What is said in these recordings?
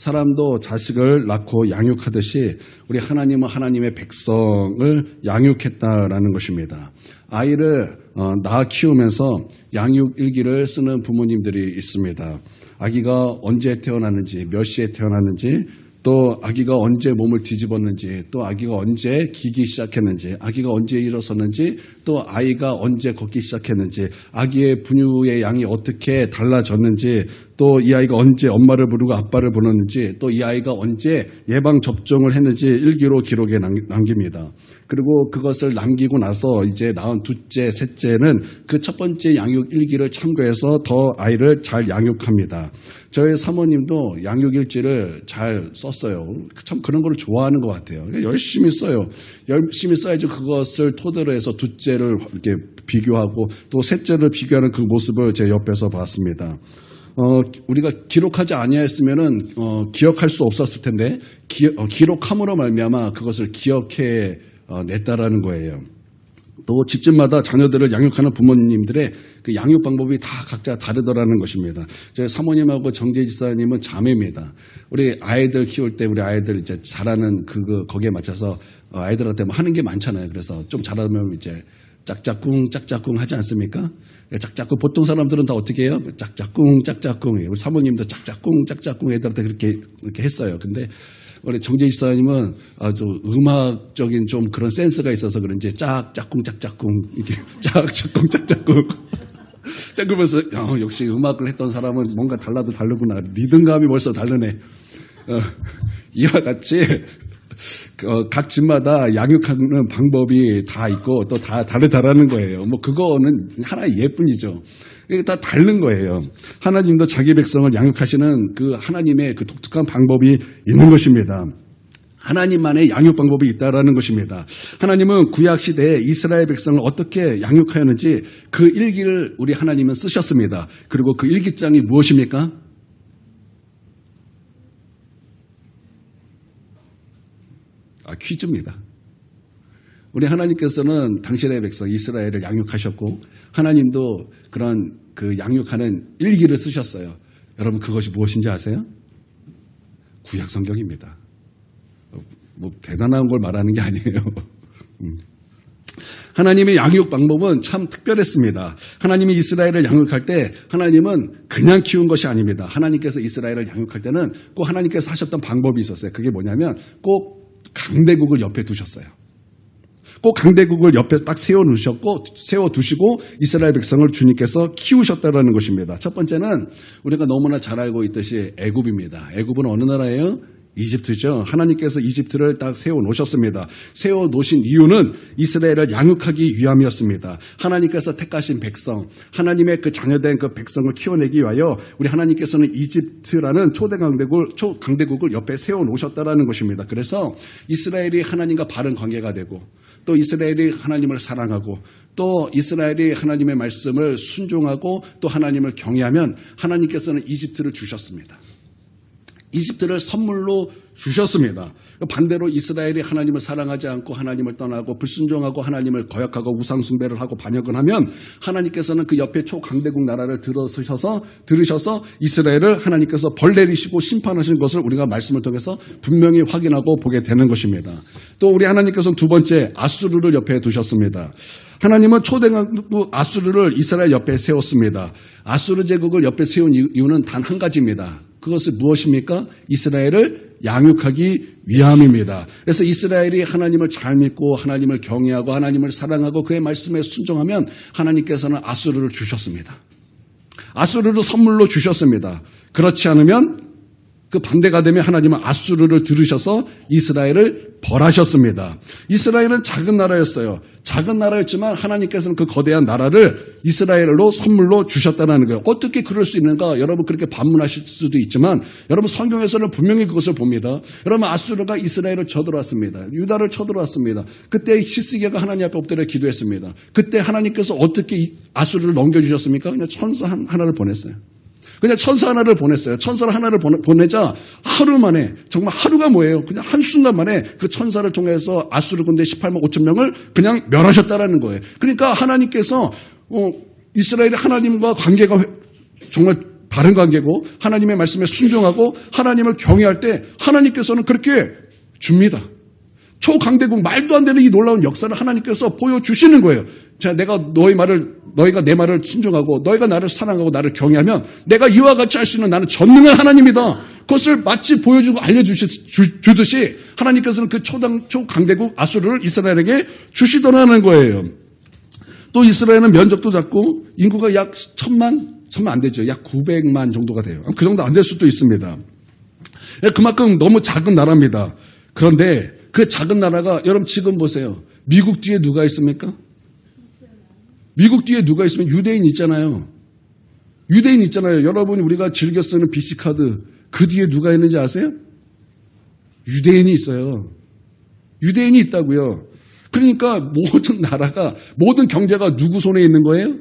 사람도 자식을 낳고 양육하듯이 우리 하나님은 하나님의 백성을 양육했다라는 것입니다. 아이를 낳아 키우면서 양육 일기를 쓰는 부모님들이 있습니다. 아기가 언제 태어났는지, 몇 시에 태어났는지, 또 아기가 언제 몸을 뒤집었는지, 또 아기가 언제 기기 시작했는지, 아기가 언제 일어섰는지, 또 아이가 언제 걷기 시작했는지, 아기의 분유의 양이 어떻게 달라졌는지, 또 이 아이가 언제 엄마를 부르고 아빠를 부르는지, 또 이 아이가 언제 예방접종을 했는지 일기로 기록에 남깁니다. 그리고 그것을 남기고 나서 이제 낳은 둘째, 셋째는 그 첫 번째 양육 일기를 참고해서 더 아이를 잘 양육합니다. 저희 사모님도 양육일지를 잘 썼어요. 참 그런 걸 좋아하는 것 같아요. 열심히 써요. 열심히 써야지 그것을 토대로 해서 둘째를 이렇게 비교하고 또 셋째를 비교하는 그 모습을 제 옆에서 봤습니다. 우리가 기록하지 아니했으면은 기억할 수 없었을 텐데 기록함으로 말미암아 그것을 기억해 냈다라는 거예요. 또 집집마다 자녀들을 양육하는 부모님들의 그 양육 방법이 다 각자 다르더라는 것입니다. 저희 사모님하고 정재 지사님은 자매입니다. 우리 아이들 키울 때 우리 아이들 이제 잘하는 거기에 맞춰서 아이들한테 뭐 하는 게 많잖아요. 그래서 좀 잘하면 이제 짝짝꿍 하지 않습니까? 짝짝꿍 보통 사람들은 다 어떻게 해요? 짝짝꿍 우리 사모님도 짝짝꿍 애들한테 그렇게 했어요. 근데 우리 정재 지사님은 아주 음악적인 좀 그런 센스가 있어서 그런지 짝짝꿍 이렇게 짝짝꿍 자, 그러면서 역시 음악을 했던 사람은 뭔가 달라도 다르구나. 리듬감이 벌써 다르네. 이와 같이 각 집마다 양육하는 방법이 다 있고 또 다 다르다라는 거예요. 뭐 그거는 하나의 예뿐이죠. 이게 다 다른 거예요. 하나님도 자기 백성을 양육하시는 그 하나님의 그 독특한 방법이 있는 것입니다. 하나님만의 양육 방법이 있다라는 것입니다. 하나님은 구약 시대에 이스라엘 백성을 어떻게 양육하였는지 그 일기를 우리 하나님은 쓰셨습니다. 그리고 그 일기장이 무엇입니까? 퀴즈입니다. 우리 하나님께서는 당신의 백성 이스라엘을 양육하셨고 하나님도 그런 그 양육하는 일기를 쓰셨어요. 여러분 그것이 무엇인지 아세요? 구약 성경입니다. 뭐 대단한 걸 말하는 게 아니에요. 하나님의 양육 방법은 참 특별했습니다. 하나님이 이스라엘을 양육할 때 하나님은 그냥 키운 것이 아닙니다. 하나님께서 이스라엘을 양육할 때는 꼭 하나님께서 하셨던 방법이 있었어요. 그게 뭐냐면 꼭 강대국을 옆에 두셨어요. 꼭 강대국을 옆에 딱 세워두시고 이스라엘 백성을 주님께서 키우셨다는 것입니다. 첫 번째는 우리가 너무나 잘 알고 있듯이 애굽입니다. 애굽은 어느 나라예요? 이집트죠. 하나님께서 이집트를 딱 세워놓으셨습니다. 세워놓으신 이유는 이스라엘을 양육하기 위함이었습니다. 하나님께서 택하신 백성, 하나님의 그 자녀된 그 백성을 키워내기 위하여 우리 하나님께서는 이집트라는 초강대국을 옆에 세워놓으셨다는 것입니다. 그래서 이스라엘이 하나님과 바른 관계가 되고 또 이스라엘이 하나님을 사랑하고 또 이스라엘이 하나님의 말씀을 순종하고 또 하나님을 경외하면 하나님께서는 이집트를 주셨습니다. 이집트를 선물로 주셨습니다. 반대로 이스라엘이 하나님을 사랑하지 않고 하나님을 떠나고 불순종하고 하나님을 거역하고 우상숭배를 하고 반역을 하면 하나님께서는 그 옆에 초강대국 나라를 들으셔서 이스라엘을 하나님께서 벌 내리시고 심판하신 것을 우리가 말씀을 통해서 분명히 확인하고 보게 되는 것입니다. 또 우리 하나님께서는 두 번째 아수르를 옆에 두셨습니다. 하나님은 초대강국 아수르를 이스라엘 옆에 세웠습니다. 아수르 제국을 옆에 세운 이유는 단 한 가지입니다. 그것은 무엇입니까? 이스라엘을 양육하기 위함입니다. 그래서 이스라엘이 하나님을 잘 믿고 하나님을 경외하고 하나님을 사랑하고 그의 말씀에 순종하면 하나님께서는 아수르를 주셨습니다. 아수르를 선물로 주셨습니다. 그렇지 않으면 그 반대가 되면 하나님은 아수르를 들으셔서 이스라엘을 벌하셨습니다. 이스라엘은 작은 나라였어요. 작은 나라였지만 하나님께서는 그 거대한 나라를 이스라엘로 선물로 주셨다는 거예요. 어떻게 그럴 수 있는가? 여러분 그렇게 반문하실 수도 있지만 여러분 성경에서는 분명히 그것을 봅니다. 여러분 아수르가 이스라엘을 쳐들어왔습니다. 유다를 쳐들어왔습니다. 그때 히스기야가 하나님 앞에 엎드려 기도했습니다. 그때 하나님께서 어떻게 아수르를 넘겨주셨습니까? 그냥 천사 하나를 보냈어요. 그냥 천사 하나를 보냈어요. 천사를 하나를 보내자 하루 만에, 정말 하루가 뭐예요? 그냥 한순간 만에 그 천사를 통해서 아수르 군대 18만 5천 명을 그냥 멸하셨다라는 거예요. 그러니까 하나님께서 이스라엘의 하나님과 관계가 정말 바른 관계고 하나님의 말씀에 순종하고 하나님을 경외할 때 하나님께서는 그렇게 줍니다. 초강대국 말도 안 되는 이 놀라운 역사를 하나님께서 보여주시는 거예요. 자, 너희가 내 말을 순종하고 너희가 나를 사랑하고 나를 경외하면 내가 이와 같이 할 수 있는 나는 전능한 하나님이다. 그것을 마치 보여주고 알려주듯이 하나님께서는 그 초강대국 아수르를 이스라엘에게 주시더라는 거예요. 또 이스라엘은 면적도 작고 인구가 약 1000만 안 되죠. 약 900만 정도가 돼요. 그 정도 안 될 수도 있습니다. 그만큼 너무 작은 나라입니다. 그런데 그 작은 나라가 여러분 지금 보세요. 미국 뒤에 누가 있습니까? 미국 뒤에 누가 있으면 유대인 있잖아요. 유대인 있잖아요. 여러분이 우리가 즐겨 쓰는 BC카드 그 뒤에 누가 있는지 아세요? 유대인이 있어요. 유대인이 있다고요. 그러니까 모든 나라가 모든 경제가 누구 손에 있는 거예요?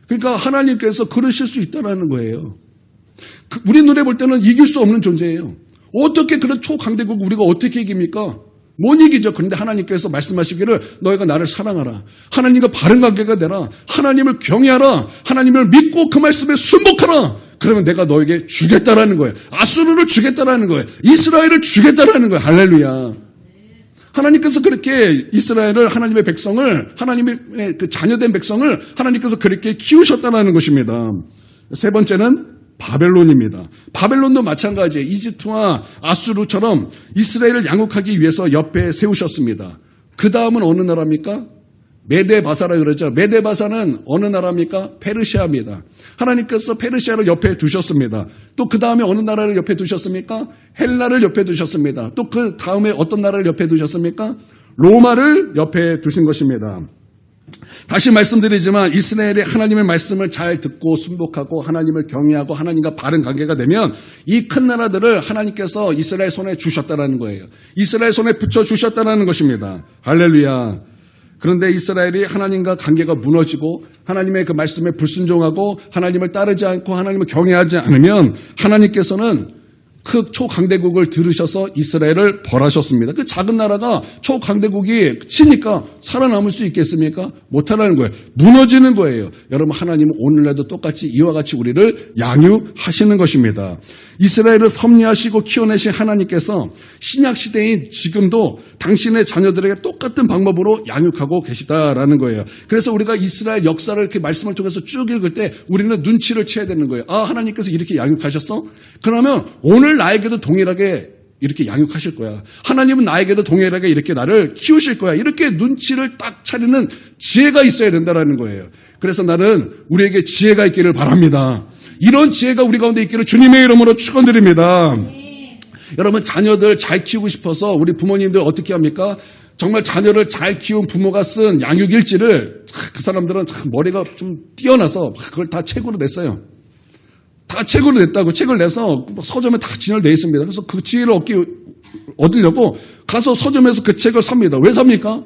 그러니까 하나님께서 그러실 수 있다는 거예요. 우리 눈에 볼 때는 이길 수 없는 존재예요. 어떻게 그런 초강대국 우리가 어떻게 이깁니까? 못 이기죠. 그런데 하나님께서 말씀하시기를 너희가 나를 사랑하라. 하나님과 바른 관계가 되라. 하나님을 경외하라. 하나님을 믿고 그 말씀에 순복하라. 그러면 내가 너에게 주겠다라는 거예요. 아수르를 주겠다라는 거예요. 이스라엘을 주겠다라는 거예요. 할렐루야. 하나님께서 그렇게 이스라엘을 하나님의 백성을 하나님의 그 자녀된 백성을 하나님께서 그렇게 키우셨다는 것입니다. 세 번째는 바벨론입니다. 바벨론도 마찬가지예요. 이집트와 아수르처럼 이스라엘을 양육하기 위해서 옆에 세우셨습니다. 그 다음은 어느 나라입니까? 메데바사라 그러죠. 메데바사는 어느 나라입니까? 페르시아입니다. 하나님께서 페르시아를 옆에 두셨습니다. 또 그 다음에 어느 나라를 옆에 두셨습니까? 헬라를 옆에 두셨습니다. 또 그 다음에 어떤 나라를 옆에 두셨습니까? 로마를 옆에 두신 것입니다. 다시 말씀드리지만 이스라엘이 하나님의 말씀을 잘 듣고 순복하고 하나님을 경외하고 하나님과 바른 관계가 되면 이 큰 나라들을 하나님께서 이스라엘 손에 주셨다는 거예요. 이스라엘 손에 붙여주셨다는 것입니다. 할렐루야. 그런데 이스라엘이 하나님과 관계가 무너지고 하나님의 그 말씀에 불순종하고 하나님을 따르지 않고 하나님을 경외하지 않으면 하나님께서는 그 초강대국을 들으셔서 이스라엘을 벌하셨습니다. 그 작은 나라가 초강대국이 치니까 살아남을 수 있겠습니까? 못하라는 거예요. 무너지는 거예요. 여러분 하나님은 오늘날도 똑같이 이와 같이 우리를 양육하시는 것입니다. 이스라엘을 섭리하시고 키워내신 하나님께서 신약시대인 지금도 당신의 자녀들에게 똑같은 방법으로 양육하고 계시다라는 거예요. 그래서 우리가 이스라엘 역사를 이렇게 말씀을 통해서 쭉 읽을 때 우리는 눈치를 채야 되는 거예요. 아, 하나님께서 이렇게 양육하셨어? 그러면 오늘 나에게도 동일하게 이렇게 양육하실 거야. 하나님은 나에게도 동일하게 이렇게 나를 키우실 거야. 이렇게 눈치를 딱 차리는 지혜가 있어야 된다는 거예요. 그래서 나는 우리에게 지혜가 있기를 바랍니다. 이런 지혜가 우리 가운데 있기를 주님의 이름으로 축원드립니다. 여러분 자녀들 잘 키우고 싶어서 우리 부모님들 어떻게 합니까? 정말 자녀를 잘 키운 부모가 쓴 양육 일지를 그 사람들은 참 머리가 좀 뛰어나서 그걸 다 책으로 냈어요. 다 책으로 냈다고 책을 내서 서점에 다 진열되어 있습니다. 그래서 그 지혜를 얻으려고 가서 서점에서 그 책을 삽니다. 왜 삽니까?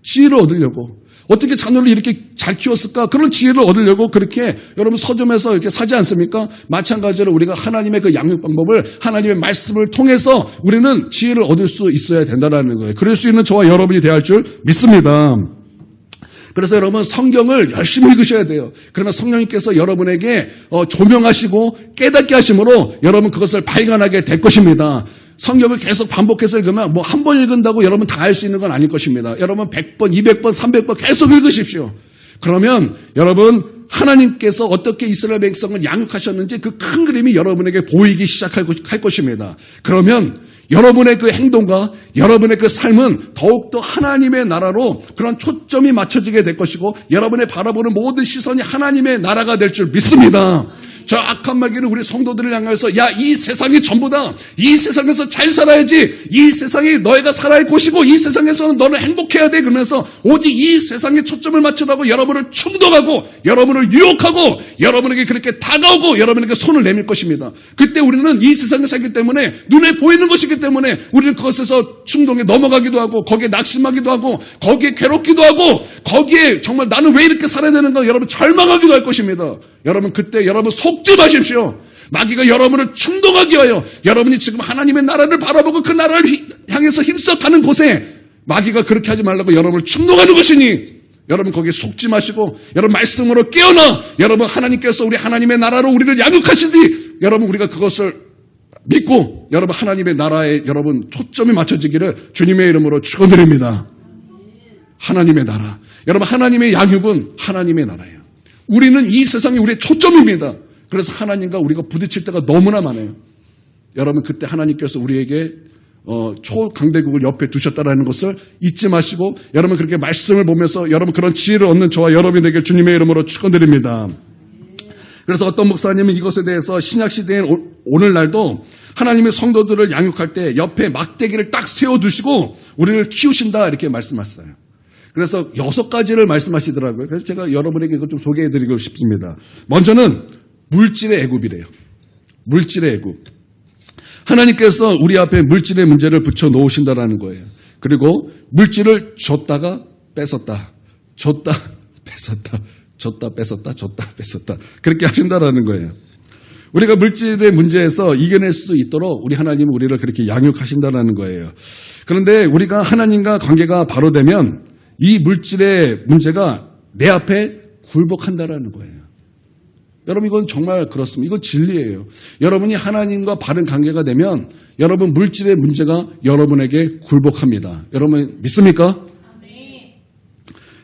지혜를 얻으려고. 어떻게 자녀를 이렇게 잘 키웠을까? 그런 지혜를 얻으려고 그렇게 여러분 서점에서 이렇게 사지 않습니까? 마찬가지로 우리가 하나님의 그 양육 방법을 하나님의 말씀을 통해서 우리는 지혜를 얻을 수 있어야 된다는 거예요. 그럴 수 있는 저와 여러분이 되어야 할 줄 믿습니다. 그래서 여러분 성경을 열심히 읽으셔야 돼요. 그러면 성령님께서 여러분에게 조명하시고 깨닫게 하심으로 여러분 그것을 발견하게 될 것입니다. 성경을 계속 반복해서 읽으면 뭐 한 번 읽은다고 여러분 다 알 수 있는 건 아닐 것입니다. 여러분 100번, 200번, 300번 계속 읽으십시오. 그러면 여러분 하나님께서 어떻게 이스라엘 백성을 양육하셨는지 그 큰 그림이 여러분에게 보이기 시작할 것입니다. 그러면 여러분의 그 행동과 여러분의 그 삶은 더욱더 하나님의 나라로 그런 초점이 맞춰지게 될 것이고 여러분의 바라보는 모든 시선이 하나님의 나라가 될 줄 믿습니다. 저 악한 마귀는 우리 성도들을 향해서 야, 이 세상이 전부다. 이 세상에서 잘 살아야지. 이 세상이 너희가 살아야 할 곳이고 이 세상에서는 너는 행복해야 돼. 그러면서 오직 이 세상에 초점을 맞추라고 여러분을 충동하고 여러분을 유혹하고 여러분에게 그렇게 다가오고 여러분에게 손을 내밀 것입니다. 그때 우리는 이 세상에 살기 때문에 눈에 보이는 것이기 때문에 우리는 그것에서 충동에 넘어가기도 하고 거기에 낙심하기도 하고 거기에 괴롭기도 하고 거기에 정말 나는 왜 이렇게 살아야 되는가 여러분 절망하기도 할 것입니다. 여러분 그때 여러분 속지 마십시오. 마귀가 여러분을 충동하게 하여 여러분이 지금 하나님의 나라를 바라보고 그 나라를 향해서 힘써 가는 곳에 마귀가 그렇게 하지 말라고 여러분을 충동하는 것이니 여러분 거기에 속지 마시고 여러분 말씀으로 깨어나 여러분 하나님께서 우리 하나님의 나라로 우리를 양육하시니 여러분 우리가 그것을 믿고 여러분 하나님의 나라에 여러분 초점이 맞춰지기를 주님의 이름으로 축원드립니다. 하나님의 나라. 여러분 하나님의 양육은 하나님의 나라예요. 우리는 이 세상이 우리의 초점입니다. 그래서 하나님과 우리가 부딪힐 때가 너무나 많아요. 여러분 그때 하나님께서 우리에게 초강대국을 옆에 두셨다라는 것을 잊지 마시고 여러분 그렇게 말씀을 보면서 여러분 그런 지혜를 얻는 저와 여러분이 되길 주님의 이름으로 축원드립니다. 그래서 어떤 목사님은 이것에 대해서 신약시대인 오늘날도 하나님의 성도들을 양육할 때 옆에 막대기를 딱 세워두시고 우리를 키우신다 이렇게 말씀하셨어요. 그래서 6가지를 말씀하시더라고요. 그래서 제가 여러분에게 이것 좀 소개해드리고 싶습니다. 먼저는 물질의 애굽이래요. 물질의 애굽. 하나님께서 우리 앞에 물질의 문제를 붙여놓으신다라는 거예요. 그리고 물질을 줬다가 뺏었다. 줬다 뺏었다. 줬다 뺏었다. 줬다 뺏었다. 그렇게 하신다라는 거예요. 우리가 물질의 문제에서 이겨낼 수 있도록 우리 하나님은 우리를 그렇게 양육하신다라는 거예요. 그런데 우리가 하나님과 관계가 바로 되면 이 물질의 문제가 내 앞에 굴복한다라는 거예요. 여러분 이건 정말 그렇습니다. 이건 진리예요. 여러분이 하나님과 바른 관계가 되면 여러분 물질의 문제가 여러분에게 굴복합니다. 여러분 믿습니까?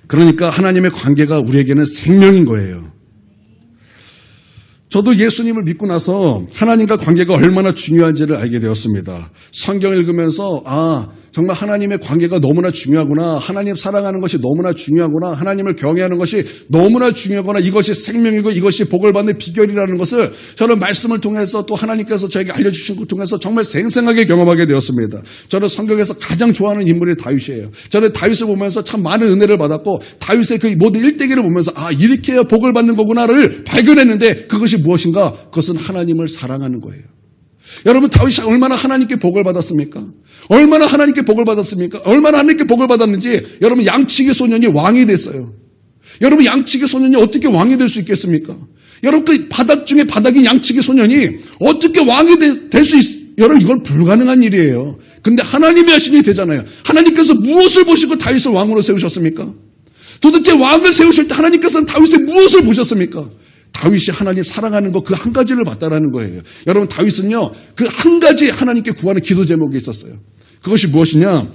그러니까 하나님의 관계가 우리에게는 생명인 거예요. 저도 예수님을 믿고 나서 하나님과 관계가 얼마나 중요한지를 알게 되었습니다. 성경 읽으면서 정말 하나님의 관계가 너무나 중요하구나. 하나님 사랑하는 것이 너무나 중요하구나. 하나님을 경외하는 것이 너무나 중요하구나. 이것이 생명이고 이것이 복을 받는 비결이라는 것을 저는 말씀을 통해서 또 하나님께서 저에게 알려주신 것을 통해서 정말 생생하게 경험하게 되었습니다. 저는 성경에서 가장 좋아하는 인물이 다윗이에요. 저는 다윗을 보면서 참 많은 은혜를 받았고 다윗의 그 모든 일대기를 보면서 이렇게 해야 복을 받는 거구나를 발견했는데 그것이 무엇인가? 그것은 하나님을 사랑하는 거예요. 여러분 다윗이 얼마나 하나님께 복을 받았습니까? 얼마나 하나님께 복을 받았습니까? 얼마나 하나님께 복을 받았는지 여러분 양치기 소년이 왕이 됐어요. 여러분 양치기 소년이 어떻게 왕이 될 수 있겠습니까? 여러분 그 바닥 중에 바닥인 양치기 소년이 어떻게 왕이 될 수 여러분 이건 불가능한 일이에요. 근데 하나님이 하신 일이 되잖아요. 하나님께서 무엇을 보시고 다윗을 왕으로 세우셨습니까? 도대체 왕을 세우실 때 하나님께서는 다윗의 무엇을 보셨습니까? 다윗이 하나님 사랑하는 거 그 한 가지를 봤다라는 거예요. 여러분 다윗은요 그 한 가지 하나님께 구하는 기도 제목이 있었어요. 그것이 무엇이냐?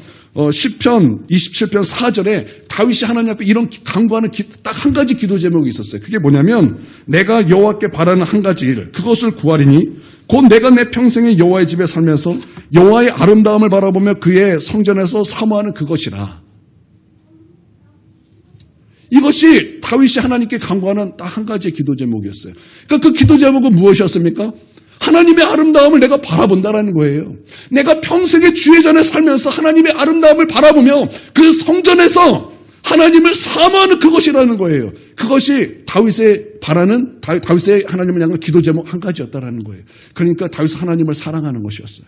시편 27편 4절에 다윗이 하나님 앞에 이런 간구하는 딱 한 가지 기도 제목이 있었어요. 그게 뭐냐면 내가 여호와께 바라는 한 가지 일 그것을 구하리니 곧 내가 내 평생에 여호와의 집에 살면서 여호와의 아름다움을 바라보며 그의 성전에서 사모하는 그것이라. 이것이 다윗이 하나님께 간구하는 딱 한 가지의 기도 제목이었어요. 그러니까 그 기도 제목은 무엇이었습니까? 하나님의 아름다움을 내가 바라본다라는 거예요. 내가 평생의 주의 전에 살면서 하나님의 아름다움을 바라보며 그 성전에서 하나님을 사모하는 그것이라는 거예요. 그것이 다윗의 바라는 다윗의 하나님을 향한 기도 제목 한 가지였다라는 거예요. 그러니까 다윗은 하나님을 사랑하는 것이었어요.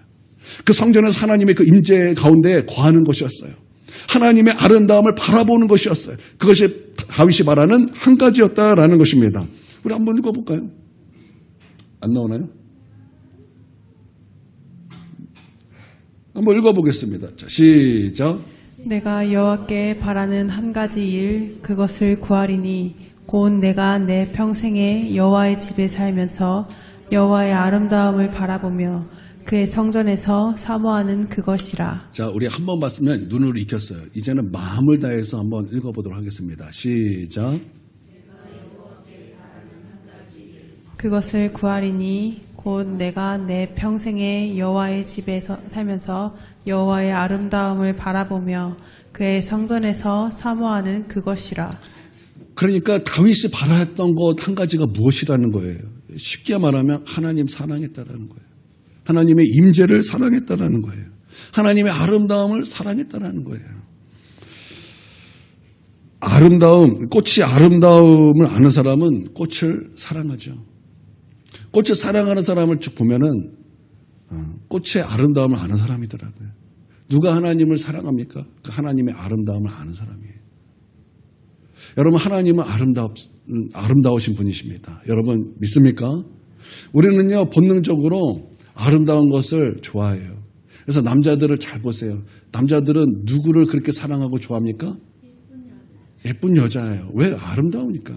그 성전에서 하나님의 그 임재 가운데 거하는 것이었어요. 하나님의 아름다움을 바라보는 것이었어요. 그것이 다윗이 말하는 한 가지였다라는 것입니다. 우리 한번 읽어볼까요? 안 나오나요? 한번 읽어보겠습니다. 자, 시작. 내가 여호와께 바라는 한 가지 일 그것을 구하리니 곧 내가 내 평생에 여호와의 집에 살면서 여호와의 아름다움을 바라보며 그의 성전에서 사모하는 그것이라. 자, 우리 한 번 봤으면 눈을 익혔어요. 이제는 마음을 다해서 한번 읽어보도록 하겠습니다. 시작. 그것을 구하리니 곧 내가 내 평생에 여호와의 집에서 살면서 여호와의 아름다움을 바라보며 그의 성전에서 사모하는 그것이라. 그러니까 다윗이 바라했던 것 한 가지가 무엇이라는 거예요. 쉽게 말하면 하나님 사랑했다라는 거예요. 하나님의 임재를 사랑했다라는 거예요. 하나님의 아름다움을 사랑했다라는 거예요. 꽃이 아름다움을 아는 사람은 꽃을 사랑하죠. 꽃을 사랑하는 사람을 쭉 보면은 꽃의 아름다움을 아는 사람이더라고요. 누가 하나님을 사랑합니까? 그 하나님의 아름다움을 아는 사람이에요. 여러분 하나님은 아름다우신 분이십니다. 여러분 믿습니까? 우리는요 본능적으로 아름다운 것을 좋아해요. 그래서 남자들을 잘 보세요. 남자들은 누구를 그렇게 사랑하고 좋아합니까? 예쁜 여자예요. 왜? 아름다우니까.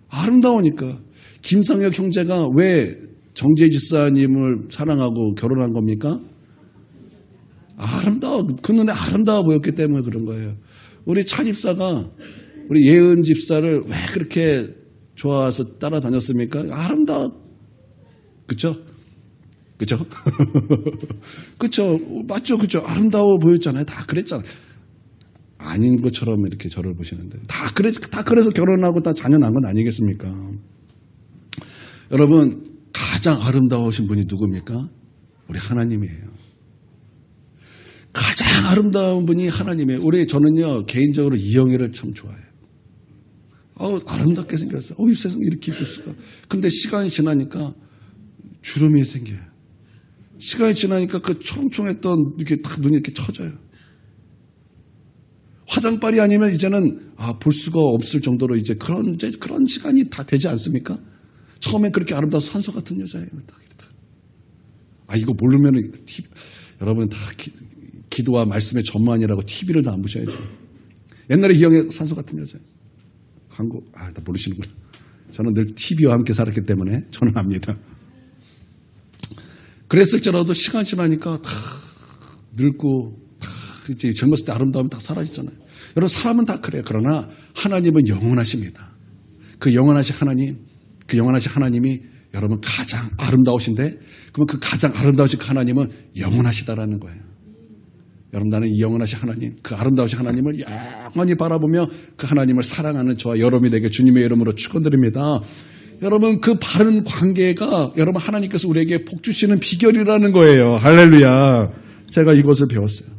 아름다우니까. 김상혁 형제가 왜 정재희 집사님을 사랑하고 결혼한 겁니까? 그 눈에 아름다워 보였기 때문에 그런 거예요. 우리 차 집사가 우리 예은 집사를 왜 그렇게 좋아해서 따라다녔습니까? 아름다워. 그쵸? 그쵸? 그쵸? 맞죠? 그쵸? 아름다워 보였잖아요. 다 그랬잖아요. 아닌 것처럼 이렇게 저를 보시는데. 다 그래서 결혼하고 다 자녀 낳은 건 아니겠습니까? 여러분, 가장 아름다우신 분이 누굽니까? 우리 하나님이에요. 가장 아름다운 분이 하나님이에요. 저는요, 개인적으로 이영애를 참 좋아해요. 아름답게 생겼어요. 이 세상에 이렇게 이쁠 수가. 근데 시간이 지나니까 주름이 생겨요. 시간이 지나니까 그 초롱초롱했던 이렇게 딱 눈이 이렇게 처져요. 화장빨이 아니면 이제는 볼 수가 없을 정도로 이제 그런 시간이 다 되지 않습니까? 처음엔 그렇게 아름다워서 산소 같은 여자예요. 이거 모르면 여러분 다 기도와 말씀의 전무하니라고 TV를 다 안 보셔야죠. 옛날에 이영애 산소 같은 여자예요. 광고 다 모르시는구나. 저는 늘 TV와 함께 살았기 때문에 저는 압니다. 그랬을지라도 시간 지나니까 다 늙고 이제 젊었을 때 아름다움이 다 사라지잖아요. 여러분 사람은 다 그래요. 그러나 하나님은 영원하십니다. 그 영원하신 하나님이 여러분 가장 아름다우신데 그러면 그 가장 아름다우신 하나님은 영원하시다라는 거예요. 여러분 나는 이 영원하신 하나님, 그 아름다우신 하나님을 영원히 바라보며 그 하나님을 사랑하는 저와 여러분이 되게 주님의 이름으로 축원드립니다. 여러분 그 바른 관계가 여러분 하나님께서 우리에게 복 주시는 비결이라는 거예요. 할렐루야. 제가 이것을 배웠어요.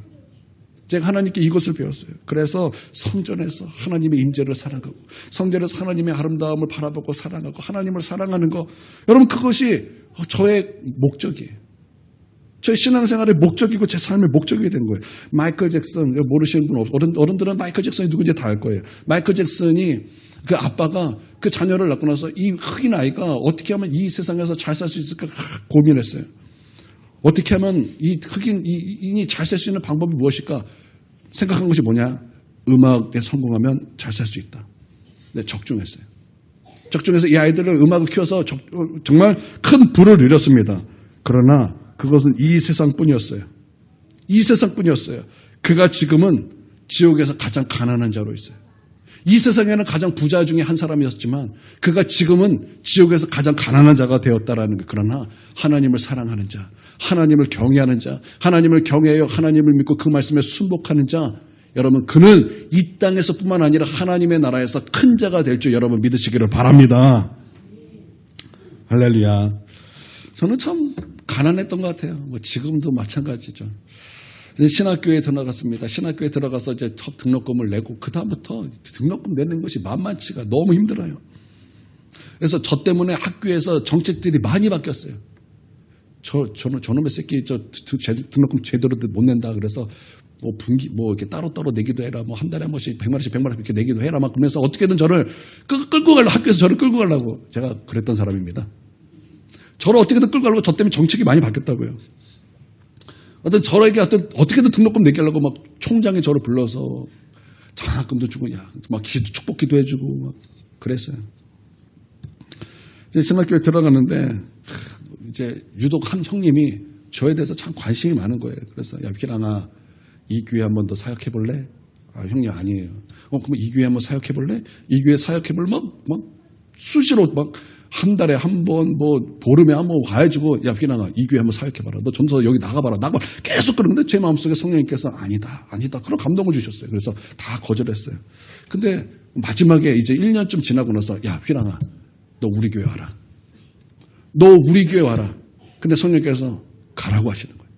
제가 하나님께 이것을 배웠어요. 그래서 성전에서 하나님의 임재를 사랑하고 성전에서 하나님의 아름다움을 바라보고 사랑하고 하나님을 사랑하는 거 여러분 그것이 저의 목적이에요. 저의 신앙생활의 목적이고 제 삶의 목적이 된 거예요. 마이클 잭슨 모르시는 분 없어요. 어른들은 마이클 잭슨이 누군지 다 알 거예요. 마이클 잭슨이 그 아빠가 그 자녀를 낳고 나서 이 흑인 아이가 어떻게 하면 이 세상에서 잘 살 수 있을까 고민했어요. 어떻게 하면 이 흑인이 잘 살 수 있는 방법이 무엇일까 생각한 것이 뭐냐? 음악에 성공하면 잘 살 수 있다. 네, 적중했어요. 적중해서 이 아이들을 음악을 키워서 정말 큰 부를 누렸습니다. 그러나 그것은 이 세상뿐이었어요. 이 세상뿐이었어요. 그가 지금은 지옥에서 가장 가난한 자로 있어요. 이 세상에는 가장 부자 중에 한 사람이었지만 그가 지금은 지옥에서 가장 가난한 자가 되었다라는 거. 그러나 하나님을 사랑하는 자, 하나님을 경외하는 자, 하나님을 경외하여 하나님을 믿고 그 말씀에 순복하는 자, 여러분 그는 이 땅에서뿐만 아니라 하나님의 나라에서 큰 자가 될 줄 여러분 믿으시기를 바랍니다. 할렐루야. 저는 참 가난했던 것 같아요. 지금도 마찬가지죠. 신학교에 들어갔습니다. 신학교에 들어가서 이제 첫 등록금을 내고 그다음부터 등록금 내는 것이 만만치가 너무 힘들어요. 그래서 저 때문에 학교에서 정책들이 많이 바뀌었어요. 저놈의 새끼 등록금 제대로 못 낸다. 그래서 이렇게 따로따로 내기도 해라. 한 달에 한 번씩 100만원씩 이렇게 내기도 해라. 막 그러면서 어떻게든 저를 끌고 가려고 학교에서 저를 끌고 가려고 제가 그랬던 사람입니다. 저를 어떻게든 끌고 가려고 저 때문에 정책이 많이 바뀌었다고요. 저에게 어떻게든 등록금 내게 하려고 막 총장이 저를 불러서 장학금도 주고, 막 축복 기도해주고, 막 그랬어요. 이제 신학교에 들어가는데, 이제 유독 한 형님이 저에 대해서 참 관심이 많은 거예요. 그래서, 야, 피랑아, 이 교회 한 번 더 사역해볼래? 형님 아니에요. 그럼 이 교회 한번 사역해볼래? 이 교회 사역해볼래? 막 수시로 한 달에 한 번, 보름에 한 번 와가지고, 야, 피랑아, 이 교회 한번 사역해봐라. 너 전서 여기 나가봐라. 계속 그러는데 제 마음속에 성령님께서 아니다. 그런 감동을 주셨어요. 그래서 다 거절했어요. 근데 마지막에 이제 1년쯤 지나고 나서, 야, 피랑아, 너 우리 교회 와라. 너 우리 교회 와라. 근데 성령님께서 가라고 하시는 거예요.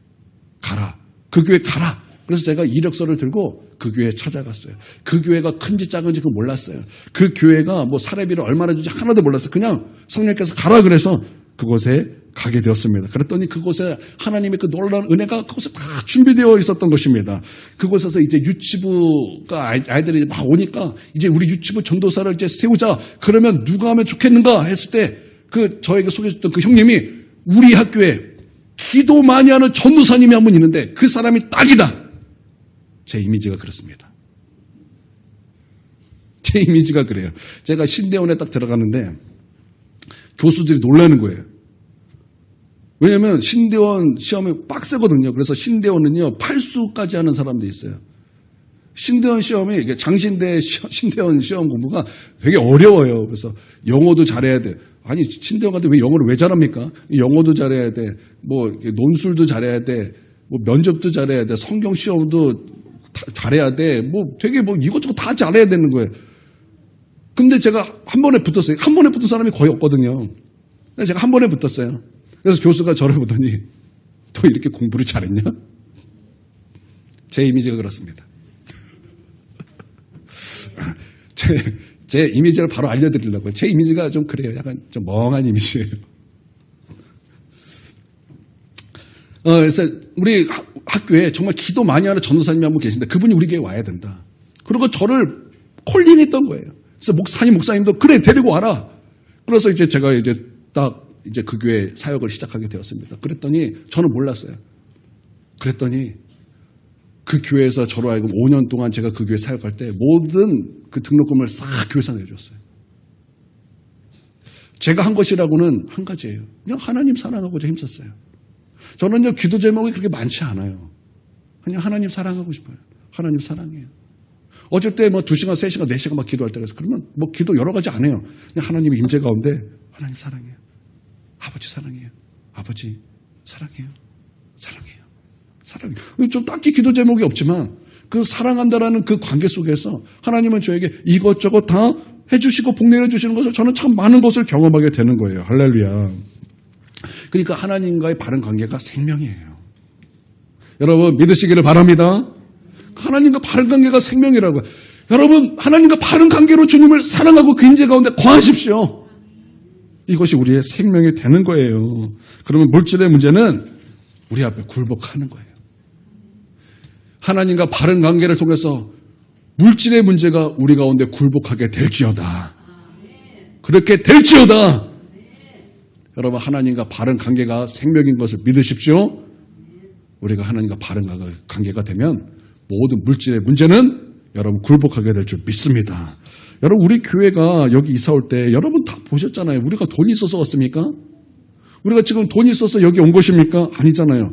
가라. 그 교회 가라. 그래서 제가 이력서를 들고 그 교회에 찾아갔어요. 그 교회가 큰지 작은지 그거 몰랐어요. 그 교회가 사례비를 얼마나 주는지 하나도 몰랐어요. 그냥 성령께서 가라 그래서 그곳에 가게 되었습니다. 그랬더니 그곳에 하나님의 그 놀라운 은혜가 그곳에 다 준비되어 있었던 것입니다. 그곳에서 이제 유치부가 아이들이 막 오니까 이제 우리 유치부 전도사를 이제 세우자. 그러면 누가 하면 좋겠는가 했을 때 저에게 소개해줬던 그 형님이 우리 학교에 기도 많이 하는 전도사님이 한 분 있는데 그 사람이 딱이다. 제 이미지가 그렇습니다. 제 이미지가 그래요. 제가 신대원에 딱 들어가는데 교수들이 놀라는 거예요. 왜냐하면 신대원 시험이 빡세거든요. 그래서 신대원은요 8수까지 하는 사람도 있어요. 신대원 시험이 이게 장신대 신대원 시험 공부가 되게 어려워요. 그래서 영어도 잘해야 돼. 아니 신대원 가는데 왜 영어를 왜 잘합니까? 영어도 잘해야 돼. 뭐 논술도 잘해야 돼. 뭐 면접도 잘해야 돼. 성경 시험도 잘해야 돼. 뭐 되게 뭐 이것저것 다 잘해야 되는 거예요. 근데 제가 한 번에 붙었어요. 한 번에 붙은 사람이 거의 없거든요. 근데 제가 한 번에 붙었어요. 그래서 교수가 저를 보더니 너 이렇게 공부를 잘했냐? 제 이미지가 그렇습니다. 제 이미지를 바로 알려드리려고요. 제 이미지가 좀 그래요. 약간 좀 멍한 이미지예요. 그래서 우리 학교에 정말 기도 많이 하는 전도사님이 한 분 계신데 그분이 우리 교회에 와야 된다. 그리고 저를 콜링했던 거예요. 그래서 목사님도 그래 데리고 와라. 그래서 이제 제가 이제 딱 이제 그 교회 사역을 시작하게 되었습니다. 그랬더니 저는 몰랐어요. 그랬더니 그 교회에서 저로 하여금 5년 동안 제가 그 교회 사역할 때 모든 그 등록금을 싹 교회에서 내줬어요. 제가 한 것이라고는 한 가지예요. 그냥 하나님 사랑하고자 힘썼어요. 저는요 기도 제목이 그렇게 많지 않아요. 그냥 하나님 사랑하고 싶어요. 하나님 사랑해요. 어쩔 때 뭐 2시간, 3시간, 4시간 막 기도할 때가 있어요. 그러면 뭐 기도 여러 가지 안 해요. 그냥 하나님 임재 가운데 하나님 사랑해요. 아버지 사랑해요. 아버지 사랑해요. 사랑해요. 사랑해요. 좀 딱히 기도 제목이 없지만 그 사랑한다라는 그 관계 속에서 하나님은 저에게 이것저것 다 해주시고 복 내려주시는 것을 저는 참 많은 것을 경험하게 되는 거예요. 할렐루야. 그러니까 하나님과의 바른 관계가 생명이에요. 여러분 믿으시기를 바랍니다. 하나님과 바른 관계가 생명이라고요. 여러분 하나님과 바른 관계로 주님을 사랑하고 그 임재 가운데 거하십시오. 이것이 우리의 생명이 되는 거예요. 그러면 물질의 문제는 우리 앞에 굴복하는 거예요. 하나님과 바른 관계를 통해서 물질의 문제가 우리 가운데 굴복하게 될지어다. 그렇게 될지어다. 여러분 하나님과 바른 관계가 생명인 것을 믿으십시오. 우리가 하나님과 바른 관계가 되면 모든 물질의 문제는 여러분 굴복하게 될 줄 믿습니다. 여러분 우리 교회가 여기 이사 올 때 여러분 다 보셨잖아요. 우리가 돈이 있어서 왔습니까? 우리가 지금 돈이 있어서 여기 온 것입니까? 아니잖아요.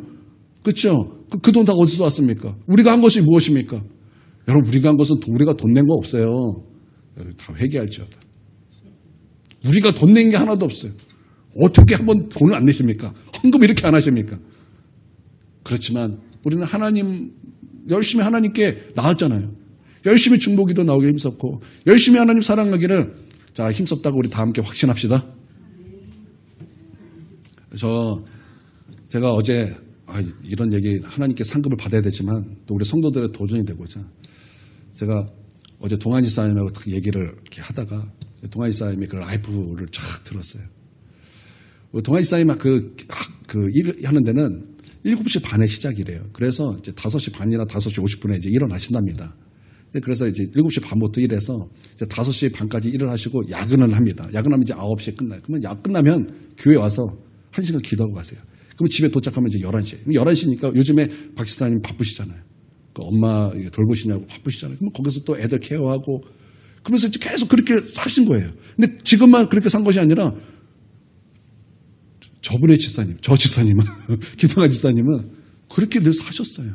그렇죠? 그 돈 다 어디서 왔습니까? 우리가 한 것이 무엇입니까? 여러분 우리가 한 것은 우리가 돈 낸 거 없어요. 다 회개할지어다. 우리가 돈 낸 게 하나도 없어요. 어떻게 한번 돈을 안 내십니까? 헌금 이렇게 안 하십니까? 그렇지만 우리는 하나님 열심히 하나님께 나왔잖아요. 열심히 중보기도 나오기 힘썼고 열심히 하나님 사랑하기를 자 힘썼다고 우리 다 함께 확신합시다. 제가 어제 이런 얘기 하나님께 상급을 받아야 되지만 또 우리 성도들의 도전이 되고자 제가 어제 동안이 사님하고 얘기를 이렇게 하다가 동안이 사님이 그 라이프를 쫙 들었어요. 동안이 사님 그 일을 하는 데는 7시 반에 시작이래요. 그래서 이제 5시 반이나 5시 50분에 이제 일어나신답니다. 그래서 이제 7시 반부터 일해서 이제 5시 반까지 일을 하시고 야근을 합니다. 야근하면 이제 9시에 끝나요. 그러면 야근 끝나면 교회 와서 1시간 기도하고 가세요. 그럼 집에 도착하면 이제 11시에. 11시니까 요즘에 박 지사님 바쁘시잖아요. 그 엄마 돌보시냐고 바쁘시잖아요. 그러면 거기서 또 애들 케어하고 그러면서 이제 계속 그렇게 사신 거예요. 근데 지금만 그렇게 산 것이 아니라 저분의 지사님, 저 지사님은, 김동환 지사님은 그렇게 늘 사셨어요.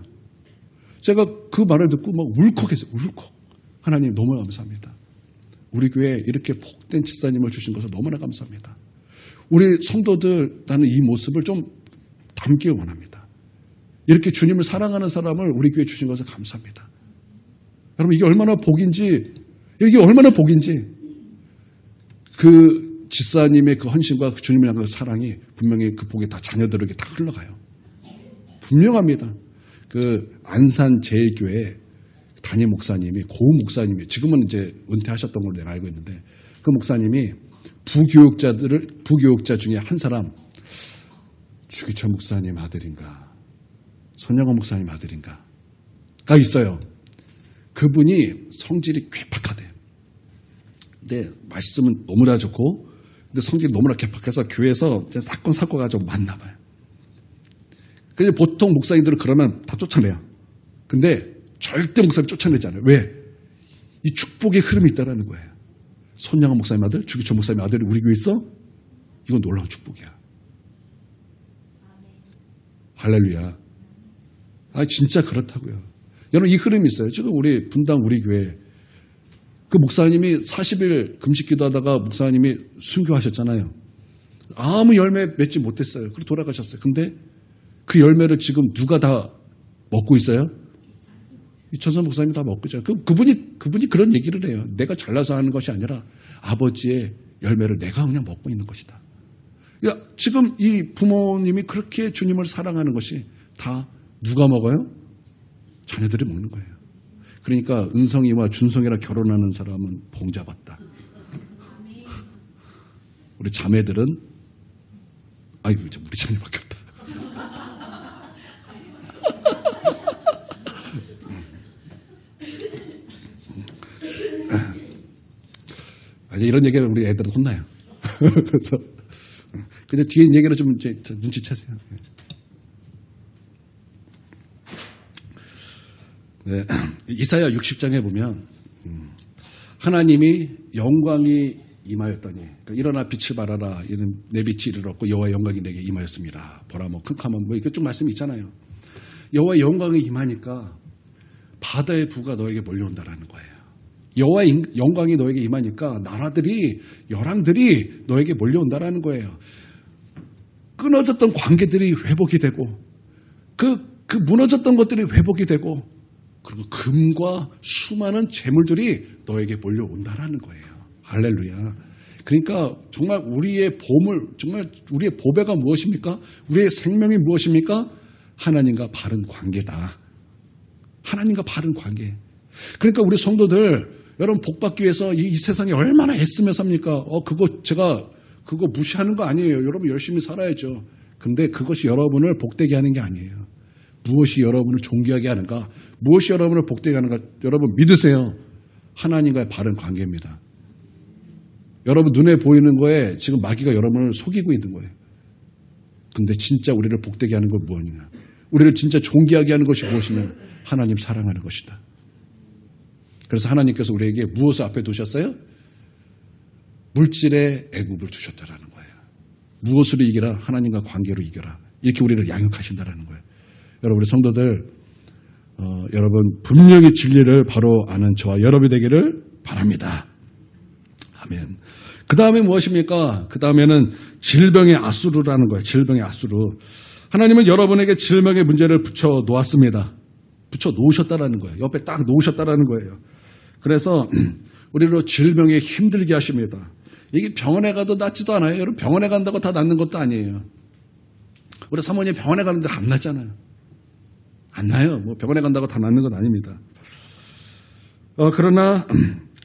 제가 그 말을 듣고 막 울컥했어요. 울컥. 하나님 너무나 감사합니다. 우리 교회에 이렇게 복된 지사님을 주신 것을 너무나 감사합니다. 우리 성도들 나는 이 모습을 좀 담기 원합니다. 이렇게 주님을 사랑하는 사람을 우리 교회에 주신 것을 감사합니다. 여러분 이게 얼마나 복인지 그 지사님의 그 헌신과 그 주님을 향한 사랑이 분명히 그 복이 다 자녀들에게 다 흘러가요. 분명합니다. 그 안산 제일교회 담임 목사님이 고은 목사님이 지금은 이제 은퇴하셨던 걸로 내가 알고 있는데 그 목사님이 부교육자 중에 한 사람 주기철 목사님 아들인가 손영원 목사님 아들인가가 있어요. 그분이 성질이 괴팍하대요. 근데 말씀은 너무나 좋고 근데 성질이 너무나 괴팍해서 교회에서 사건 사고가 좀 많나 봐요. 근데 보통 목사님들은 그러면 다 쫓아내요. 근데 절대 목사님 쫓아내지 않아요. 왜? 이 축복의 흐름이 있다는 거예요. 손양원 목사님 아들, 주기철 목사님 아들이 우리 교회에 있어? 이건 놀라운 축복이야. 할렐루야. 진짜 그렇다고요. 여러분, 이 흐름이 있어요. 지금 우리 분당 우리 교회 그 목사님이 40일 금식 기도하다가 목사님이 순교하셨잖아요. 아무 열매 맺지 못했어요. 그리고 돌아가셨어요. 근데 그 열매를 지금 누가 다 먹고 있어요? 이천선 목사님이 다 먹고 있잖아요. 그분이 그런 얘기를 해요. 내가 잘나서 하는 것이 아니라 아버지의 열매를 내가 그냥 먹고 있는 것이다. 그러니까 지금 이 부모님이 그렇게 주님을 사랑하는 것이 다 누가 먹어요? 자녀들이 먹는 거예요. 그러니까 은성이와 준성이랑 결혼하는 사람은 복 잡았다. 우리 자매들은 아이고 우리 자녀밖에 없다. 이런 얘기를 우리 애들은 혼나요. 그래서 그냥 뒤에 얘기를 좀 눈치채세요. 네. 이사야 60장에 보면 하나님이 영광이 임하였더니 그러니까 일어나 빛을 발하라 이는 내 빛이 이르렀고 여호와의 영광이 내게 임하였습니다. 보라 뭐 큼캄한 뭐 이렇게 쭉 말씀이 있잖아요. 여호와의 영광이 임하니까 바다의 부가 너에게 몰려온다라는 거예요. 여호와의 영광이 너에게 임하니까 나라들이 열왕들이 너에게 몰려온다라는 거예요. 끊어졌던 관계들이 회복이 되고 그 무너졌던 것들이 회복이 되고 그리고 금과 수많은 재물들이 너에게 몰려온다라는 거예요. 할렐루야. 그러니까 정말 우리의 보물, 정말 우리의 보배가 무엇입니까? 우리의 생명이 무엇입니까? 하나님과 바른 관계다. 하나님과 바른 관계. 그러니까 우리 성도들 여러분 복 받기 위해서 이 세상에 얼마나 애쓰며 삽니까? 그거 무시하는 거 아니에요. 여러분 열심히 살아야죠. 근데 그것이 여러분을 복되게 하는 게 아니에요. 무엇이 여러분을 존귀하게 하는가? 무엇이 여러분을 복되게 하는가? 여러분 믿으세요. 하나님과의 바른 관계입니다. 여러분 눈에 보이는 거에 지금 마귀가 여러분을 속이고 있는 거예요. 근데 진짜 우리를 복되게 하는 건 무엇이냐? 우리를 진짜 존귀하게 하는 것이 무엇이냐? 하나님 사랑하는 것이다. 그래서 하나님께서 우리에게 무엇을 앞에 두셨어요? 물질의 애굽을 두셨다라는 거예요. 무엇으로 이기라? 하나님과 관계로 이겨라. 이렇게 우리를 양육하신다라는 거예요. 여러분 우리 성도들 여러분 분명히 진리를 바로 아는 저와 여러분이 되기를 바랍니다. 아멘. 그 다음에 무엇입니까? 그 다음에는 질병의 아수르라는 거예요. 질병의 아수르. 하나님은 여러분에게 질병의 문제를 붙여 놓았습니다. 붙여 놓으셨다라는 거예요. 옆에 딱 놓으셨다라는 거예요. 그래서 우리로 질병에 힘들게 하십니다. 이게 병원에 가도 낫지도 않아요. 여러분 병원에 간다고 다 낫는 것도 아니에요. 우리 사모님 병원에 가는데 안 낫잖아요. 안 나요. 뭐 병원에 간다고 다 낫는 건 아닙니다. 그러나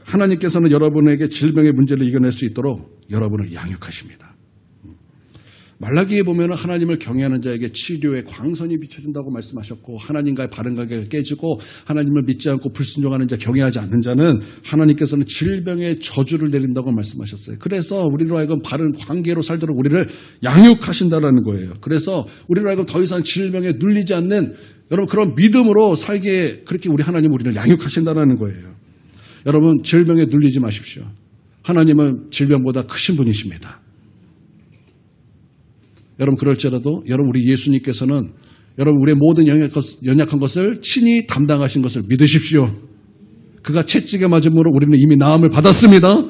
하나님께서는 여러분에게 질병의 문제를 이겨낼 수 있도록 여러분을 양육하십니다. 말라기에 보면 하나님을 경외하는 자에게 치료의 광선이 비춰진다고 말씀하셨고 하나님과의 바른 관계가 깨지고 하나님을 믿지 않고 불순종하는 자, 경외하지 않는 자는 하나님께서는 질병의 저주를 내린다고 말씀하셨어요. 그래서 우리로 하여금 바른 관계로 살도록 우리를 양육하신다는 거예요. 그래서 우리로 하여금 더 이상 질병에 눌리지 않는 여러분 그런 믿음으로 살게 그렇게 우리 하나님 우리를 양육하신다는 거예요. 여러분 질병에 눌리지 마십시오. 하나님은 질병보다 크신 분이십니다. 여러분 그럴지라도 여러분 우리 예수님께서는 여러분 우리의 모든 연약한 것을 친히 담당하신 것을 믿으십시오. 그가 채찍에 맞음으로 우리는 이미 나음을 받았습니다.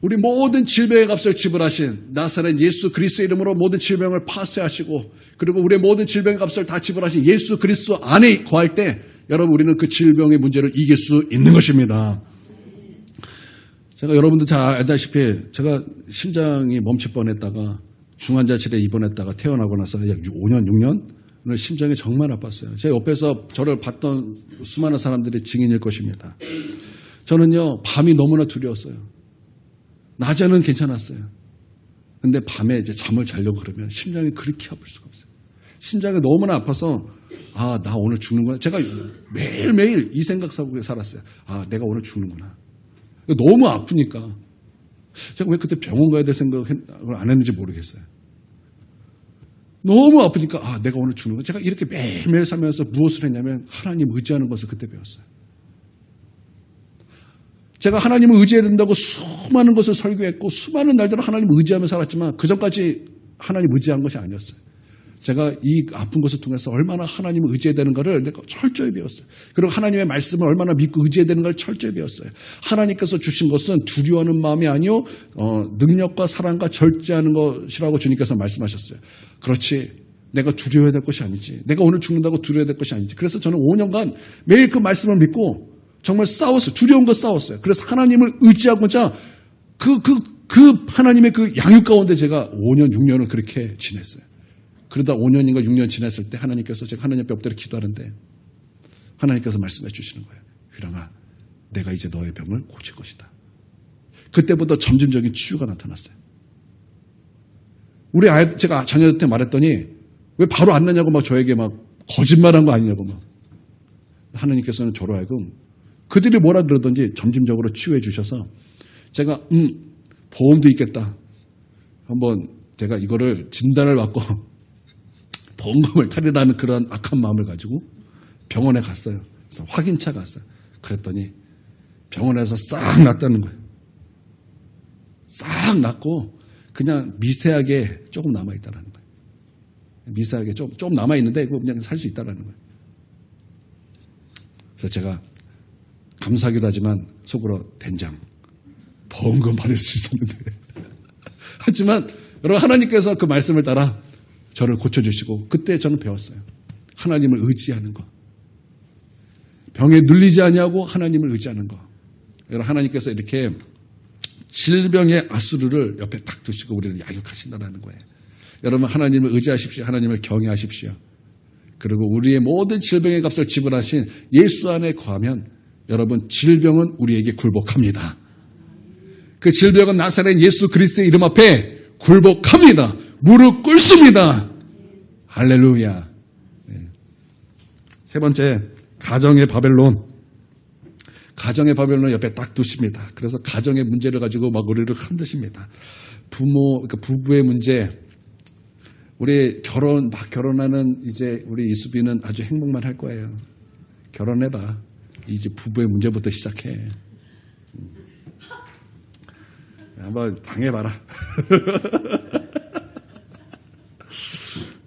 우리 모든 질병의 값을 지불하신 나사렛 예수 그리스도의 이름으로 모든 질병을 파쇄하시고 그리고 우리의 모든 질병의 값을 다 지불하신 예수 그리스도 안에 거할 때 여러분 우리는 그 질병의 문제를 이길 수 있는 것입니다. 제가 여러분들 잘 알다시피 제가 심장이 멈출 뻔했다가 중환자실에 입원했다가 퇴원하고 나서 약 5년, 6년 심장이 정말 아팠어요. 제 옆에서 저를 봤던 수많은 사람들이 증인일 것입니다. 저는요 밤이 너무나 두려웠어요. 낮에는 괜찮았어요. 근데 밤에 이제 잠을 자려고 그러면 심장이 그렇게 아플 수가 없어요. 심장이 너무나 아파서 나 오늘 죽는구나. 제가 매일매일 이 생각 속에 살았어요. 내가 오늘 죽는구나. 너무 아프니까. 제가 왜 그때 병원 가야 될 생각을 안 했는지 모르겠어요. 너무 아프니까 내가 오늘 죽는 거. 제가 이렇게 매일매일 살면서 무엇을 했냐면 하나님 의지하는 것을 그때 배웠어요. 제가 하나님을 의지해야 된다고 수많은 것을 설교했고 수많은 날들을 하나님을 의지하며 살았지만 그전까지 하나님 의지한 것이 아니었어요. 제가 이 아픈 것을 통해서 얼마나 하나님을 의지해야 되는가를 내가 철저히 배웠어요. 그리고 하나님의 말씀을 얼마나 믿고 의지해야 되는가를 철저히 배웠어요. 하나님께서 주신 것은 두려워하는 마음이 아니요 능력과 사랑과 절제하는 것이라고 주님께서 말씀하셨어요. 그렇지. 내가 두려워해야 될 것이 아니지. 내가 오늘 죽는다고 두려워해야 될 것이 아니지. 그래서 저는 5년간 매일 그 말씀을 믿고 정말 싸웠어요. 두려운 거 싸웠어요. 그래서 하나님을 의지하고자 그 하나님의 그 양육 가운데 제가 5년, 6년을 그렇게 지냈어요. 그러다 5년인가 6년 지났을 때 하나님께서 제가 하나님 앞에 엎드려 기도하는데 하나님께서 말씀해 주시는 거예요. 휘랑아, 내가 이제 너의 병을 고칠 것이다. 그때부터 점진적인 치유가 나타났어요. 우리 제가 자녀한테 말했더니 왜 바로 안 나냐고 막 저에게 막 거짓말한 거 아니냐고 막. 하나님께서는 저로 하여금 그들이 뭐라 그러든지 점진적으로 치유해 주셔서 제가 보험도 있겠다. 한번 제가 이거를 진단을 받고 보험금을 타리라는 그런 악한 마음을 가지고 병원에 갔어요. 그래서 확인차 갔어요. 그랬더니 병원에서 싹 났다는 거예요. 싹 났고 그냥 미세하게 조금 남아있다는 거예요. 미세하게 조금 남아있는데 그거 그냥 살 수 있다는 거예요. 그래서 제가 감사하기도 하지만 속으로 된장 보험금 받을 수 있었는데 하지만 여러분 하나님께서 그 말씀을 따라 저를 고쳐주시고 그때 저는 배웠어요. 하나님을 의지하는 거. 병에 눌리지 아니하고 하나님을 의지하는 거. 여러분 하나님께서 이렇게 질병의 아수르를 옆에 딱 두시고 우리를 양육하신다는 거예요. 여러분 하나님을 의지하십시오. 하나님을 경외하십시오. 그리고 우리의 모든 질병의 값을 지불하신 예수 안에 거하면 여러분 질병은 우리에게 굴복합니다. 그 질병은 나사렛 예수 그리스도의 이름 앞에 굴복합니다. 무릎 꿇습니다. 할렐루야. 세 번째, 가정의 바벨론. 가정의 바벨론 옆에 딱 두십니다. 그래서 가정의 문제를 가지고 막 우리를 흔드십니다. 그러니까 부부의 문제. 우리 막 결혼하는 이제 우리 이수빈은 아주 행복만 할 거예요. 결혼해봐. 이제 부부의 문제부터 시작해. 한번 당해봐라.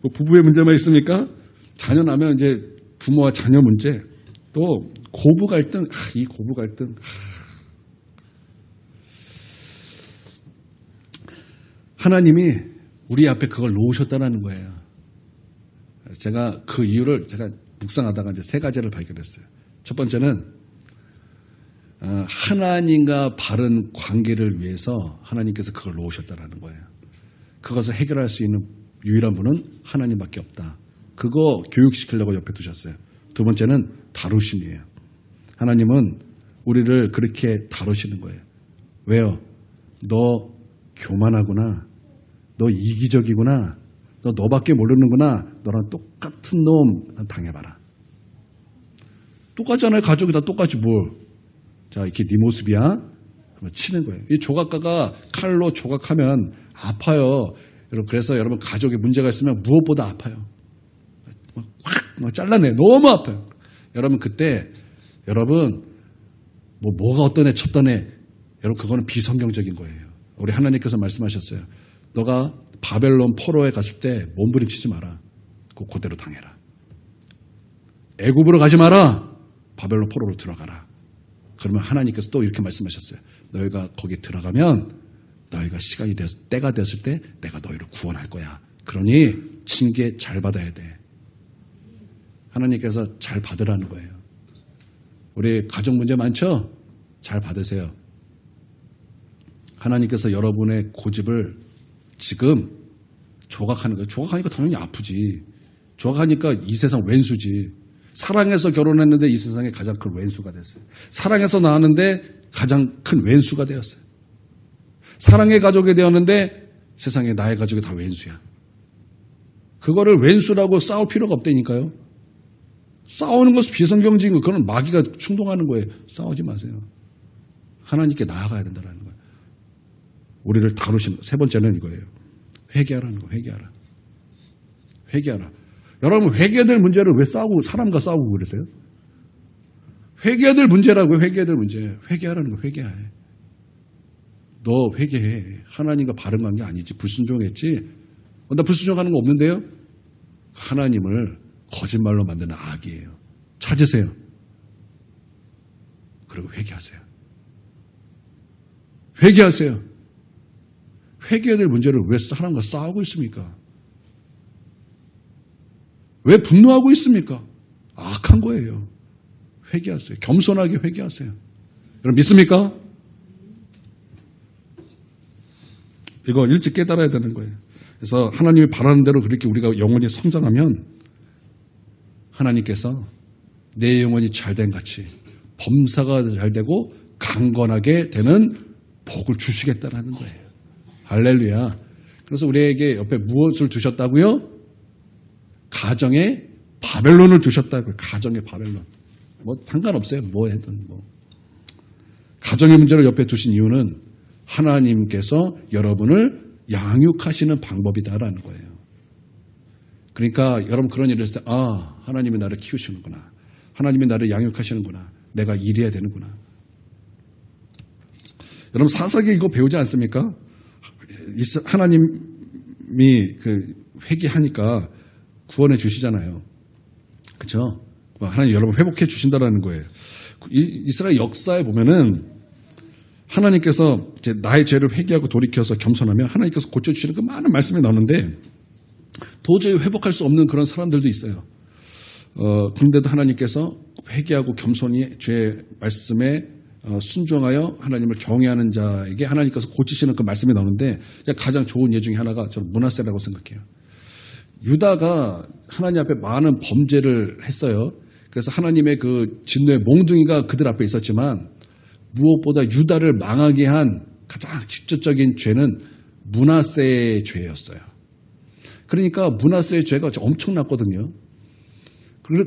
부부의 문제만 있습니까? 자녀 나면 이제 부모와 자녀 문제, 또 고부 갈등, 이 고부 갈등. 하나님이 우리 앞에 그걸 놓으셨다는 거예요. 제가 그 이유를 제가 묵상하다가 이제 세 가지를 발견했어요. 첫 번째는 하나님과 바른 관계를 위해서 하나님께서 그걸 놓으셨다는 거예요. 그것을 해결할 수 있는 유일한 분은 하나님밖에 없다. 그거 교육시키려고 옆에 두셨어요. 두 번째는 다루심이에요. 하나님은 우리를 그렇게 다루시는 거예요. 왜요? 너 교만하구나. 너 이기적이구나. 너 너밖에 모르는구나. 너랑 똑같은 놈 당해봐라. 똑같잖아요. 가족이 다 똑같이 뭘. 자, 이렇게 네 모습이야. 그러면 치는 거예요. 이 조각가가 칼로 조각하면 아파요. 여러분, 그래서 여러분 가족에 문제가 있으면 무엇보다 아파요. 막 잘라내요. 너무 아파요. 여러분 그때 여러분 뭐가 어떤 애 쳤던 애 여러분 그거는 비성경적인 거예요. 우리 하나님께서 말씀하셨어요. 너가 바벨론 포로에 갔을 때 몸부림치지 마라. 그대로 당해라. 애굽으로 가지 마라. 바벨론 포로로 들어가라. 그러면 하나님께서 또 이렇게 말씀하셨어요. 너희가 거기 들어가면 너희가 시간이 돼서 때가 됐을 때 내가 너희를 구원할 거야. 그러니 징계 잘 받아야 돼. 하나님께서 잘 받으라는 거예요. 우리 가정 문제 많죠? 잘 받으세요. 하나님께서 여러분의 고집을 지금 조각하는 거예요. 조각하니까 당연히 아프지. 조각하니까 이 세상 왼수지. 사랑해서 결혼했는데 이 세상에 가장 큰 왼수가 됐어요. 사랑해서 낳았는데 가장 큰 왼수가 되었어요. 사랑의 가족이 되었는데 세상에 나의 가족이 다 왼수야. 그거를 왼수라고 싸울 필요가 없다니까요. 싸우는 것은 비성경적인 거, 그건 마귀가 충동하는 거예요. 싸우지 마세요. 하나님께 나아가야 된다는 거예요. 우리를 다루시는 세 번째는 이거예요. 회개하라는 거, 회개하라. 회개하라. 여러분 회개될 문제를 왜 싸우고 사람과 싸우고 그러세요? 회개해야 될 문제라고요. 회개해야 될 문제. 회개하라는 거 회개해. 너 회개해. 하나님과 바른 관계 아니지. 불순종했지. 나 불순종하는 거 없는데요. 하나님을 거짓말로 만드는 악이에요. 찾으세요. 그리고 회개하세요. 회개하세요. 회개해야 될 문제를 왜 하나님과 싸우고 있습니까? 왜 분노하고 있습니까? 악한 거예요. 회개하세요. 겸손하게 회개하세요. 여러분 믿습니까? 이거 일찍 깨달아야 되는 거예요. 그래서 하나님이 바라는 대로 그렇게 우리가 영혼이 성장하면 하나님께서 내 영혼이 잘된 같이 범사가 잘되고 강건하게 되는 복을 주시겠다라는 거예요. 할렐루야. 그래서 우리에게 옆에 무엇을 두셨다고요? 가정의 바벨론을 두셨다고요. 가정의 바벨론. 뭐 상관없어요. 뭐 해든 뭐. 가정의 문제를 옆에 두신 이유는 하나님께서 여러분을 양육하시는 방법이다라는 거예요. 그러니까 여러분 그런 일을 했을 때 하나님이 나를 키우시는구나. 하나님이 나를 양육하시는구나. 내가 일해야 되는구나. 여러분 사사기 이거 배우지 않습니까? 하나님이 회개하니까 구원해 주시잖아요. 그렇죠? 하나님 여러분 회복해 주신다라는 거예요. 이스라엘 역사에 보면은 하나님께서 이제 나의 죄를 회개하고 돌이켜서 겸손하면 하나님께서 고쳐주시는 그 많은 말씀이 나오는데 도저히 회복할 수 없는 그런 사람들도 있어요. 그런데도 하나님께서 회개하고 겸손히 죄의 말씀에 순종하여 하나님을 경외하는 자에게 하나님께서 고치시는 그 말씀이 나오는데 가장 좋은 예 중에 하나가 저는 므낫세라고 생각해요. 유다가 하나님 앞에 많은 범죄를 했어요. 그래서 하나님의 그 진노의 몽둥이가 그들 앞에 있었지만 무엇보다 유다를 망하게 한 가장 직접적인 죄는 므낫세의 죄였어요. 그러니까 므낫세의 죄가 엄청났거든요.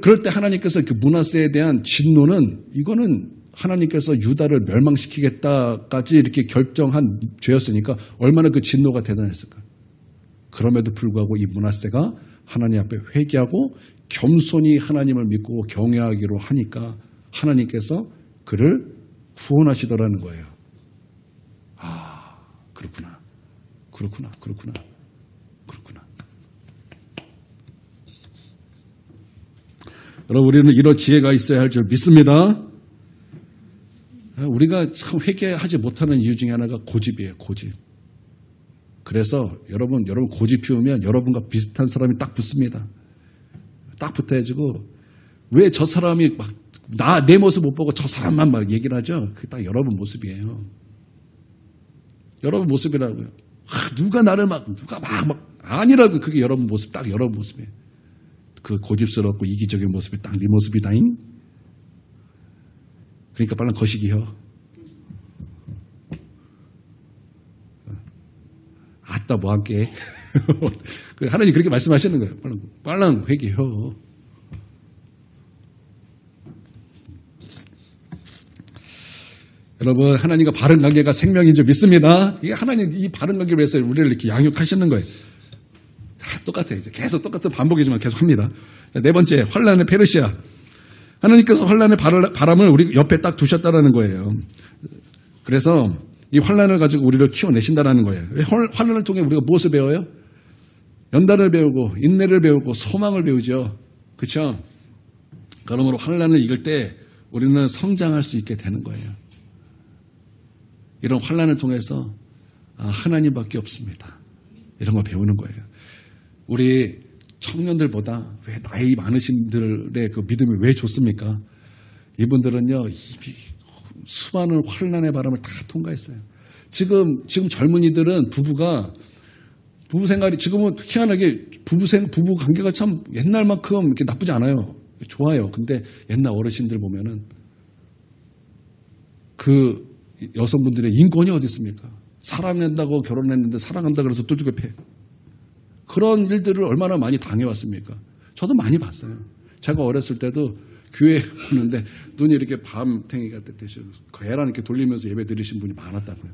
그럴 때 하나님께서 그 므낫세에 대한 진노는 이거는 하나님께서 유다를 멸망시키겠다까지 이렇게 결정한 죄였으니까 얼마나 그 진노가 대단했을까. 그럼에도 불구하고 이 므낫세가 하나님 앞에 회개하고 겸손히 하나님을 믿고 경외하기로 하니까 하나님께서 그를 구원하시더라는 거예요. 그렇구나. 여러분 우리는 이런 지혜가 있어야 할 줄 믿습니다. 우리가 참 회개하지 못하는 이유 중에 하나가 고집이에요. 고집. 그래서 여러분 고집 피우면 여러분과 비슷한 사람이 딱 붙습니다. 딱 붙어가지고 왜 저 사람이 막 내 모습 못 보고 저 사람만 막 얘기를 하죠. 그게 딱 여러분 모습이에요. 여러분 모습이라고요. 누가 나를 누가 아니라고. 그게 여러분 모습, 딱 여러분 모습이에요. 그 고집스럽고 이기적인 모습이 딱 네 모습이다잉. 그러니까 빨랑 거시기요. 아따 뭐 함께. 하나님 그렇게 말씀하시는 거예요. 빨랑 회개요. 여러분 하나님과 바른 관계가 생명인 줄 믿습니다. 이게 하나님 이 바른 관계를 위해서 우리를 이렇게 양육하시는 거예요. 다 똑같아요. 이제 계속 똑같은 반복이지만 계속 합니다. 자, 네 번째 환난의 페르시아. 하나님께서 환난의 바람을 우리 옆에 딱 두셨다라는 거예요. 그래서 이 환난을 가지고 우리를 키워내신다라는 거예요. 환난을 통해 우리가 무엇을 배워요? 연단을 배우고 인내를 배우고 소망을 배우죠. 그렇죠? 그러므로 환난을 이길 때 우리는 성장할 수 있게 되는 거예요. 이런 환난을 통해서 하나님밖에 없습니다. 이런 걸 배우는 거예요. 우리 청년들보다 왜 나이 많으신 분들의 그 믿음이 왜 좋습니까? 이분들은요, 수많은 환난의 바람을 다 통과했어요. 지금 젊은이들은 부부 생활이 지금은 희한하게 부부 관계가 참 옛날만큼 이렇게 나쁘지 않아요. 좋아요. 근데 옛날 어르신들 보면은 그 여성분들의 인권이 어디 있습니까? 사랑한다고 결혼했는데 사랑한다 그래서 뚜둑에 패. 그런 일들을 얼마나 많이 당해왔습니까? 저도 많이 봤어요. 제가 어렸을 때도 교회 오는데 눈이 이렇게 밤탱이가 되셔 계란 이렇게 돌리면서 예배 드리신 분이 많았다고요.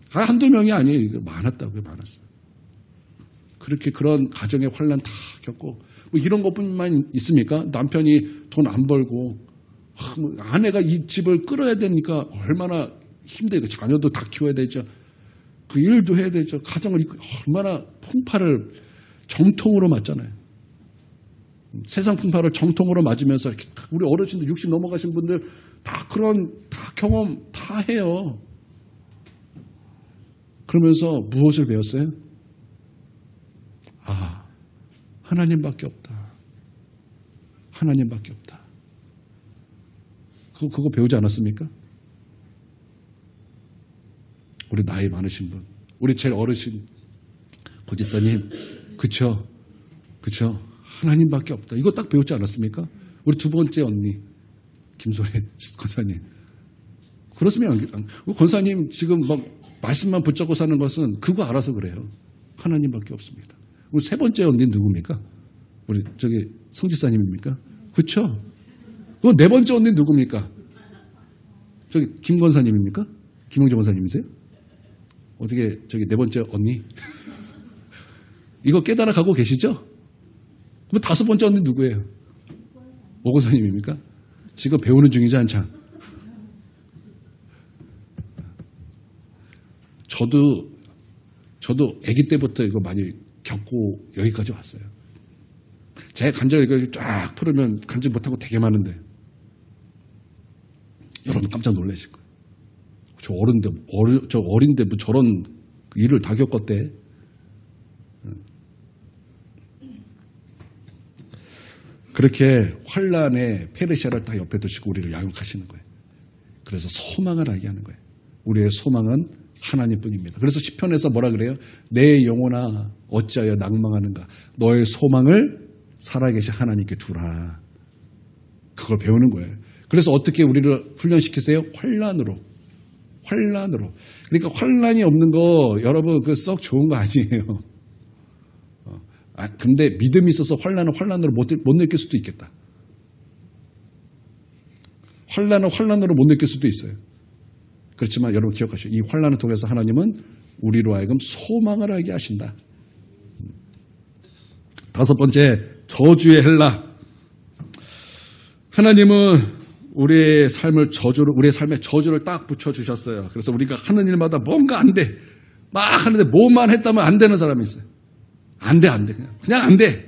한두 명이 아니에요. 많았다고요. 많았어요. 그렇게 그런 가정의 환난 다 겪고 뭐 이런 것뿐만 있습니까? 남편이 돈 안 벌고 아내가 이 집을 끌어야 되니까 얼마나 힘들고 자녀도 다 키워야 되죠. 그 일도 해야 되죠. 가정을 얼마나 풍파를 정통으로 맞잖아요. 세상 풍파를 정통으로 맞으면서 이렇게 우리 어르신들 60 넘어가신 분들 다 그런 다 경험 다 해요. 그러면서 무엇을 배웠어요? 아, 하나님밖에 없다. 하나님밖에 없다. 그거 배우지 않았습니까? 우리 나이 많으신 분, 우리 제일 어르신 고지사님, 그쵸? 하나님밖에 없다. 이거 딱 배웠지 않았습니까? 우리 두 번째 언니 김소래 권사님. 그렇으면 권사님 지금 막 말씀만 붙잡고 사는 것은 그거 알아서 그래요. 하나님밖에 없습니다. 우리 세 번째 언니 누굽니까? 우리 저기 성지사님입니까? 그렇죠? 그럼 네 번째 언니 누굽니까? 저기 김 권사님입니까? 김홍재 권사님이세요? 어떻게 저기 네 번째 언니? 이거 깨달아 가고 계시죠? 그럼 다섯 번째 언니 누구예요? 오 권사님입니까? 지금 배우는 중이죠, 한창. 저도 아기 때부터 이거 많이 겪고 여기까지 왔어요. 제 간절 이거 쫙 풀으면 간절 못하고 되게 많은데 여러분 깜짝 놀라실 거예요. 저 어린데 뭐 저런 일을 다 겪었대. 그렇게 환란의 페르시아를 딱 옆에 두시고 우리를 양육하시는 거예요. 그래서 소망을 알게 하는 거예요. 우리의 소망은 하나님뿐입니다. 그래서 시편에서 뭐라 그래요? 내 영혼아 어찌하여 낭망하는가? 너의 소망을 살아계신 하나님께 두라. 그걸 배우는 거예요. 그래서 어떻게 우리를 훈련시키세요? 환란으로. 그러니까 환란이 없는 거 여러분 그 썩 좋은 거 아니에요. 근데 믿음이 있어서 환란을 환란으로 못 느낄 수도 있겠다. 환란을 환란으로 못 느낄 수도 있어요. 그렇지만 여러분 기억하시오. 이 환란을 통해서 하나님은 우리로 하여금 소망을 알게 하신다. 다섯 번째, 저주의 헬라. 하나님은 우리의 삶에 저주를 딱 붙여주셨어요. 그래서 우리가 하는 일마다 뭔가 안 돼. 막 하는데 뭐만 했다면 안 되는 사람이 있어요. 안 돼. 그냥 안 돼.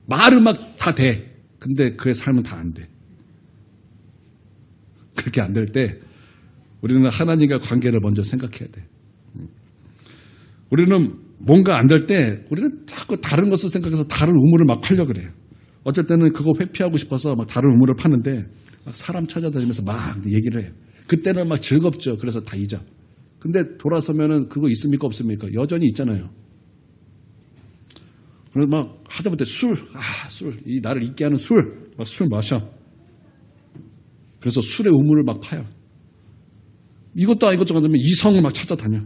말은 막 다 돼. 근데 그의 삶은 다 안 돼. 그렇게 안 될 때 우리는 하나님과 관계를 먼저 생각해야 돼. 우리는 뭔가 안 될 때 우리는 자꾸 다른 것을 생각해서 다른 우물을 막 파려고 그래요. 어쩔 때는 그거 회피하고 싶어서 막 다른 우물을 파는데 막 사람 찾아다니면서 막 얘기를 해요. 그때는 막 즐겁죠. 그래서 다 잊어. 근데 돌아서면은 그거 있습니까 없습니까? 여전히 있잖아요. 그래서 막 하다못해 술, 이 나를 잊게 하는 술 마셔. 그래서 술의 우물을 막 파요. 이것도 이것저것 하면 이성을 막 찾아다녀.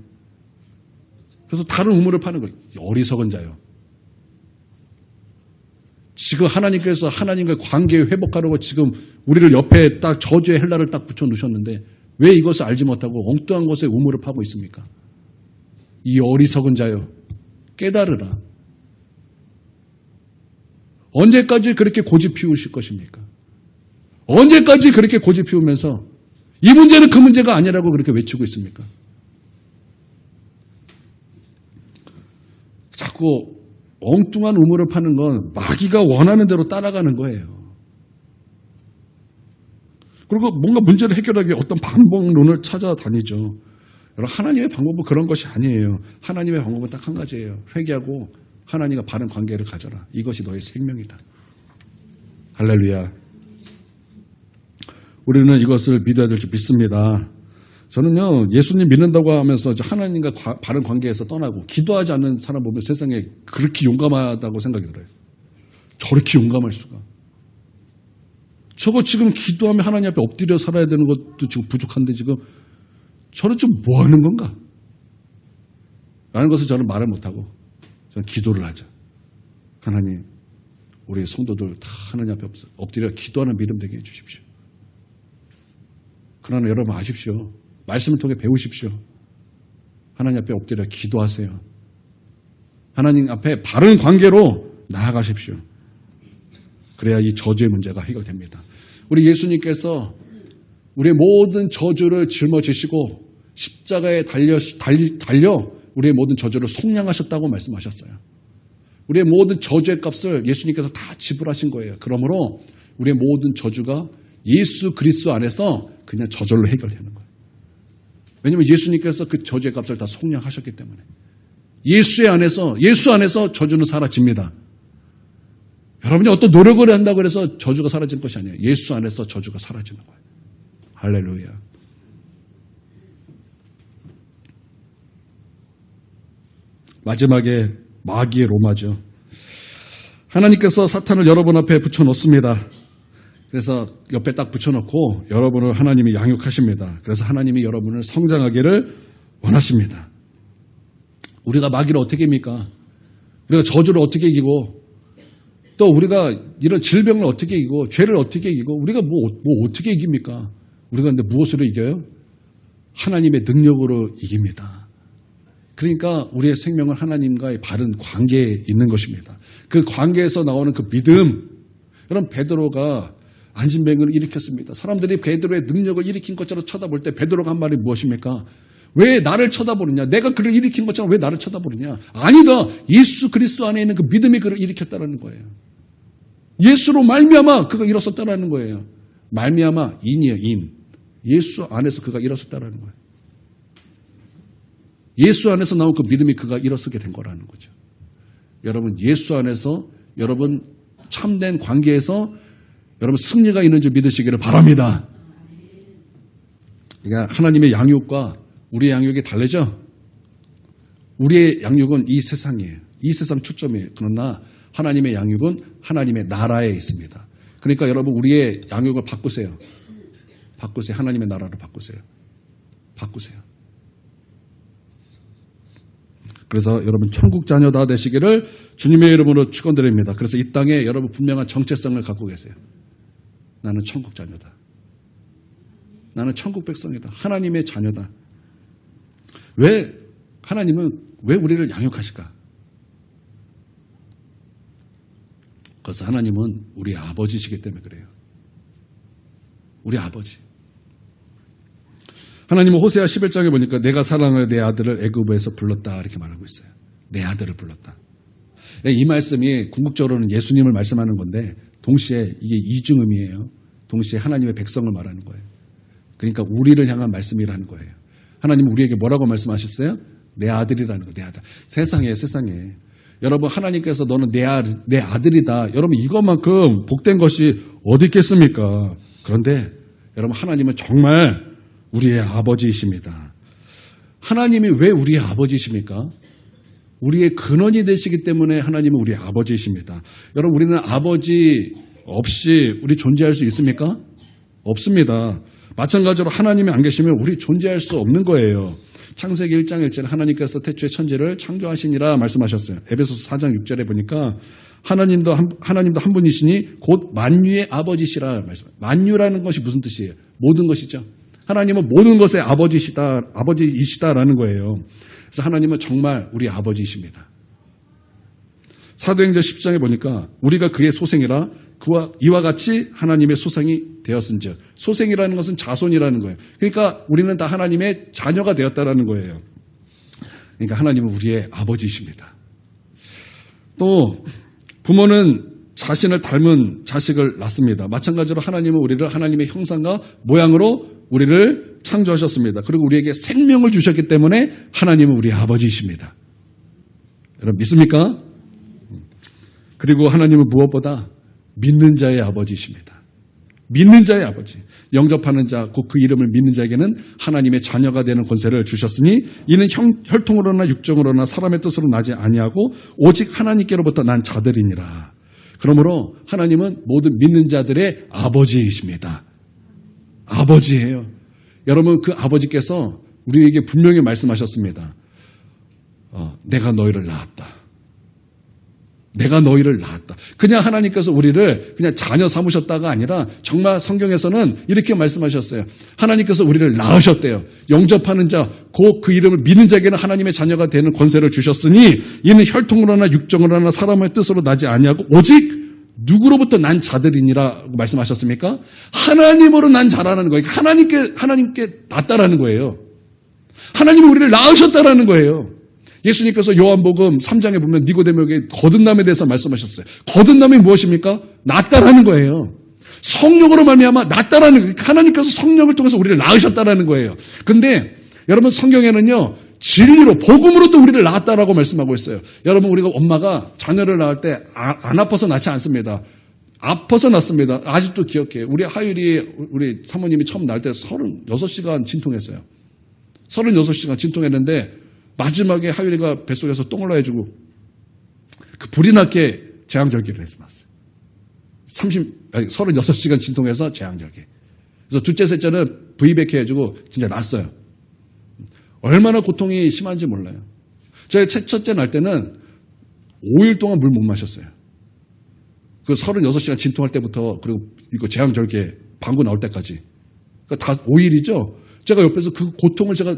그래서 다른 우물을 파는 거예요. 어리석은 자요. 지금 하나님께서 하나님과 관계 회복하려고 지금 우리를 옆에 딱 저주의 헬라를 딱 붙여 놓으셨는데 왜 이것을 알지 못하고 엉뚱한 것에 우물을 파고 있습니까? 이 어리석은 자요. 깨달으라. 언제까지 그렇게 고집 피우실 것입니까? 언제까지 그렇게 고집 피우면서 이 문제는 그 문제가 아니라고 그렇게 외치고 있습니까? 자꾸 엉뚱한 우물을 파는 건 마귀가 원하는 대로 따라가는 거예요. 그리고 뭔가 문제를 해결하기 위해 어떤 방법론을 찾아다니죠. 여러분 하나님의 방법은 그런 것이 아니에요. 하나님의 방법은 딱 한 가지예요. 회개하고 하나님과 바른 관계를 가져라. 이것이 너의 생명이다. 할렐루야. 우리는 이것을 믿어야 될 줄 믿습니다. 저는요, 예수님 믿는다고 하면서 하나님과 바른 관계에서 떠나고 기도하지 않는 사람 보면 세상에 그렇게 용감하다고 생각이 들어요. 저렇게 용감할 수가. 저거 지금 기도하면 하나님 앞에 엎드려 살아야 되는 것도 지금 부족한데 지금 저는 좀 뭐 하는 건가? 라는 것을 저는 말을 못하고 저는 기도를 하죠. 하나님, 우리 성도들 다 하나님 앞에 엎드려 기도하는 믿음 되게 해주십시오. 그러나 여러분 아십시오. 말씀을 통해 배우십시오. 하나님 앞에 엎드려 기도하세요. 하나님 앞에 바른 관계로 나아가십시오. 그래야 이 저주의 문제가 해결됩니다. 우리 예수님께서 우리의 모든 저주를 짊어지시고 십자가에 달려 우리의 모든 저주를 속량하셨다고 말씀하셨어요. 우리의 모든 저주의 값을 예수님께서 다 지불하신 거예요. 그러므로 우리의 모든 저주가 예수 그리스도 안에서 그냥 저절로 해결되는 거예요. 왜냐하면 예수님께서 그 저주의 값을 다 속량하셨기 때문에. 예수 안에서 저주는 사라집니다. 여러분이 어떤 노력을 한다고 해서 저주가 사라지는 것이 아니에요. 예수 안에서 저주가 사라지는 거예요. 할렐루야. 마지막에 마귀의 로마죠. 하나님께서 사탄을 여러분 앞에 붙여놓습니다. 그래서 옆에 딱 붙여놓고 여러분을 하나님이 양육하십니다. 그래서 하나님이 여러분을 성장하기를 원하십니다. 우리가 마귀를 어떻게 이깁니까? 우리가 저주를 어떻게 이기고 또 우리가 이런 질병을 어떻게 이기고 죄를 어떻게 이기고 우리가 뭐 어떻게 이깁니까? 우리가 근데 무엇으로 이겨요? 하나님의 능력으로 이깁니다. 그러니까 우리의 생명은 하나님과의 바른 관계에 있는 것입니다. 그 관계에서 나오는 그 믿음. 여러분 베드로가 안진뱅이를 일으켰습니다. 사람들이 베드로의 능력을 일으킨 것처럼 쳐다볼 때 베드로가 한 말이 무엇입니까? 왜 나를 쳐다보느냐? 내가 그를 일으킨 것처럼 왜 나를 쳐다보느냐? 아니다. 예수 그리스도 안에 있는 그 믿음이 그를 일으켰다는 거예요. 예수로 말미암아 그가 일어섰다는 거예요. 말미암아 인이에요. 인. 예수 안에서 그가 일어섰다는 거예요. 예수 안에서 나온 그 믿음이 그가 일어서게 된 거라는 거죠. 여러분 예수 안에서 여러분 참된 관계에서 여러분 승리가 있는 줄 믿으시기를 바랍니다. 그러니까 하나님의 양육과 우리의 양육이 다르죠? 우리의 양육은 이 세상이에요. 이 세상 초점이에요. 그러나 하나님의 양육은 하나님의 나라에 있습니다. 그러니까 여러분 우리의 양육을 바꾸세요. 바꾸세요. 하나님의 나라로 바꾸세요. 바꾸세요. 그래서 여러분 천국 자녀다 되시기를 주님의 이름으로 축원드립니다. 그래서 이 땅에 여러분 분명한 정체성을 갖고 계세요. 나는 천국 자녀다. 나는 천국 백성이다. 하나님의 자녀다. 하나님은 왜 우리를 양육하실까? 그래서 하나님은 우리 아버지시기 때문에 그래요. 우리 아버지. 하나님은 호세아 11장에 보니까 내가 사랑하는 내 아들을 애굽에서 불렀다 이렇게 말하고 있어요. 내 아들을 불렀다. 이 말씀이 궁극적으로는 예수님을 말씀하는 건데 동시에 이게 이중의미예요. 동시에 하나님의 백성을 말하는 거예요. 그러니까 우리를 향한 말씀이라는 거예요. 하나님은 우리에게 뭐라고 말씀하셨어요? 내 아들이라는 거예요. 내 아들. 세상에. 여러분 하나님께서 너는 내 아들이다. 여러분 이것만큼 복된 것이 어디 있겠습니까? 그런데 여러분 하나님은 정말 우리의 아버지이십니다. 하나님이 왜 우리의 아버지이십니까? 우리의 근원이 되시기 때문에 하나님은 우리의 아버지이십니다. 여러분 우리는 아버지 없이 우리 존재할 수 있습니까? 없습니다. 마찬가지로 하나님이 안 계시면 우리 존재할 수 없는 거예요. 창세기 1장 1절에 하나님께서 태초에 천지를 창조하시니라 말씀하셨어요. 에베소서 4장 6절에 보니까 하나님도 한 분이시니 곧 만유의 아버지시라 말씀해요. 만유라는 것이 무슨 뜻이에요? 모든 것이죠. 하나님은 모든 것의 아버지이시다라는 거예요. 그래서 하나님은 정말 우리 아버지이십니다. 사도행전 10장에 보니까 우리가 그의 소생이라 이와 같이 하나님의 소생이 되었은즉, 소생이라는 것은 자손이라는 거예요. 그러니까 우리는 다 하나님의 자녀가 되었다라는 거예요. 그러니까 하나님은 우리의 아버지이십니다. 또 부모는 자신을 닮은 자식을 낳습니다. 마찬가지로 하나님은 우리를 하나님의 형상과 모양으로 우리를 창조하셨습니다. 그리고 우리에게 생명을 주셨기 때문에 하나님은 우리의 아버지이십니다. 여러분 믿습니까? 그리고 하나님은 무엇보다 믿는 자의 아버지이십니다. 믿는 자의 아버지. 영접하는 자, 곧 그 이름을 믿는 자에게는 하나님의 자녀가 되는 권세를 주셨으니 이는 혈통으로나 육정으로나 사람의 뜻으로 나지 아니하고 오직 하나님께로부터 난 자들이니라. 그러므로 하나님은 모든 믿는 자들의 아버지이십니다. 아버지예요. 여러분 그 아버지께서 우리에게 분명히 말씀하셨습니다. 내가 너희를 낳았다. 내가 너희를 낳았다. 그냥 하나님께서 우리를 그냥 자녀 삼으셨다가 아니라 정말 성경에서는 이렇게 말씀하셨어요. 하나님께서 우리를 낳으셨대요. 영접하는 자, 곧 그 이름을 믿는 자에게는 하나님의 자녀가 되는 권세를 주셨으니 이는 혈통으로나 육정으로나 사람의 뜻으로 나지 아니하고 오직 누구로부터 난 자들이니라고 말씀하셨습니까? 하나님으로 난 자라는 거예요. 하나님께 낳았다라는 거예요. 하나님이 우리를 낳으셨다라는 거예요. 예수님께서 요한복음 3장에 보면 니고데모에게 거듭남에 대해서 말씀하셨어요. 거듭남이 무엇입니까? 낳았다라는 거예요. 성령으로 말미암아 낳았다라는 거예요. 하나님께서 성령을 통해서 우리를 낳으셨다라는 거예요. 근데 여러분 성경에는요. 진리로 복음으로 또 우리를 낳았다라고 말씀하고 있어요. 여러분 우리가 엄마가 자녀를 낳을 때 안 아파서 낳지 않습니다. 아파서 낳습니다. 아직도 기억해요. 우리 하율이 우리 사모님이 처음 낳을 때 36시간 진통했어요. 36시간 진통했는데 마지막에 하율이가 뱃속에서 똥을 놔해주고 그 불이 났게 재앙절개를 해서 낳았어요. 36시간 진통해서 재앙절개. 그래서 둘째, 셋째는 V백 해가지고 진짜 낳았어요. 얼마나 고통이 심한지 몰라요. 제가 첫째 날 때는 5일 동안 물 못 마셨어요. 그 36시간 진통할 때부터 그리고 이거 재앙절개 방구 나올 때까지. 그러니까 다 5일이죠. 제가 옆에서 그 고통을 제가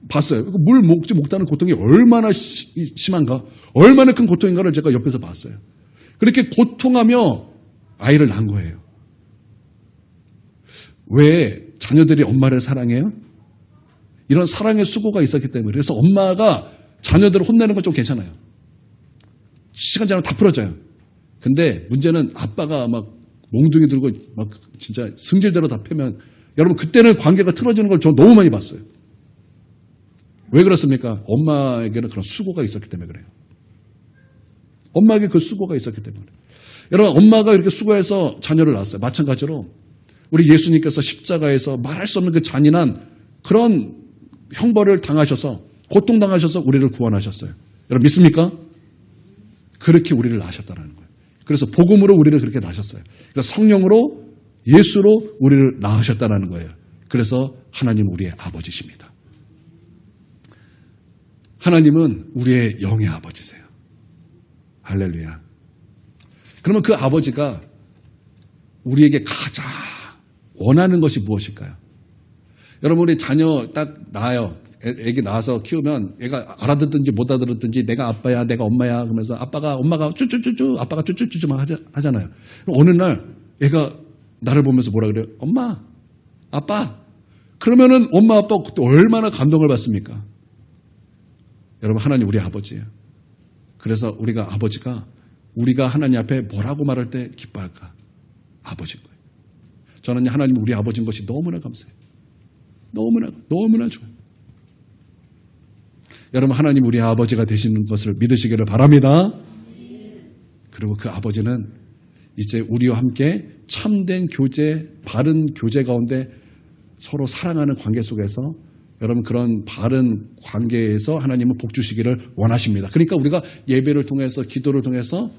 봤어요. 물 먹지 못하는 고통이 얼마나 심한가, 얼마나 큰 고통인가를 제가 옆에서 봤어요. 그렇게 고통하며 아이를 낳은 거예요. 왜 자녀들이 엄마를 사랑해요? 이런 사랑의 수고가 있었기 때문에. 그래서 엄마가 자녀들을 혼내는 건 좀 괜찮아요. 시간 지나면 다 풀어져요. 근데 문제는 아빠가 막 몽둥이 들고 막 진짜 승질대로 다 패면 여러분 그때는 관계가 틀어지는 걸 저 너무 많이 봤어요. 왜 그렇습니까? 엄마에게는 그런 수고가 있었기 때문에 그래요. 엄마에게 그 수고가 있었기 때문에. 여러분 엄마가 이렇게 수고해서 자녀를 낳았어요. 마찬가지로 우리 예수님께서 십자가에서 말할 수 없는 그 잔인한 그런 형벌을 당하셔서 고통당하셔서 우리를 구원하셨어요. 여러분 믿습니까? 그렇게 우리를 낳으셨다는 거예요. 그래서 복음으로 우리를 그렇게 낳으셨어요. 그러니까 성령으로 예수로 우리를 낳으셨다는 거예요. 그래서 하나님은 우리의 아버지십니다. 하나님은 우리의 영의 아버지세요. 할렐루야. 그러면 그 아버지가 우리에게 가장 원하는 것이 무엇일까요? 여러분 우리 자녀 딱 낳아요. 애기 낳아서 키우면 애가 알아듣든지 못 알아듣든지 내가 아빠야 내가 엄마야 그러면서 엄마가 쭈쭈쭈쭈 아빠가 쭈쭈쭈쭈만 하잖아요. 어느 날 애가 나를 보면서 뭐라 그래요? 엄마 아빠. 그러면은 엄마 아빠 그때 얼마나 감동을 받습니까? 여러분 하나님 우리 아버지예요. 그래서 우리가 아버지가 우리가 하나님 앞에 뭐라고 말할 때 기뻐할까? 아버지인 거예요. 저는 하나님 우리 아버지인 것이 너무나 감사해요. 너무나 좋아요. 여러분 하나님 우리 아버지가 되시는 것을 믿으시기를 바랍니다. 그리고 그 아버지는 이제 우리와 함께 참된 교제, 바른 교제 가운데 서로 사랑하는 관계 속에서 여러분 그런 바른 관계에서 하나님은 복 주시기를 원하십니다. 그러니까 우리가 예배를 통해서 기도를 통해서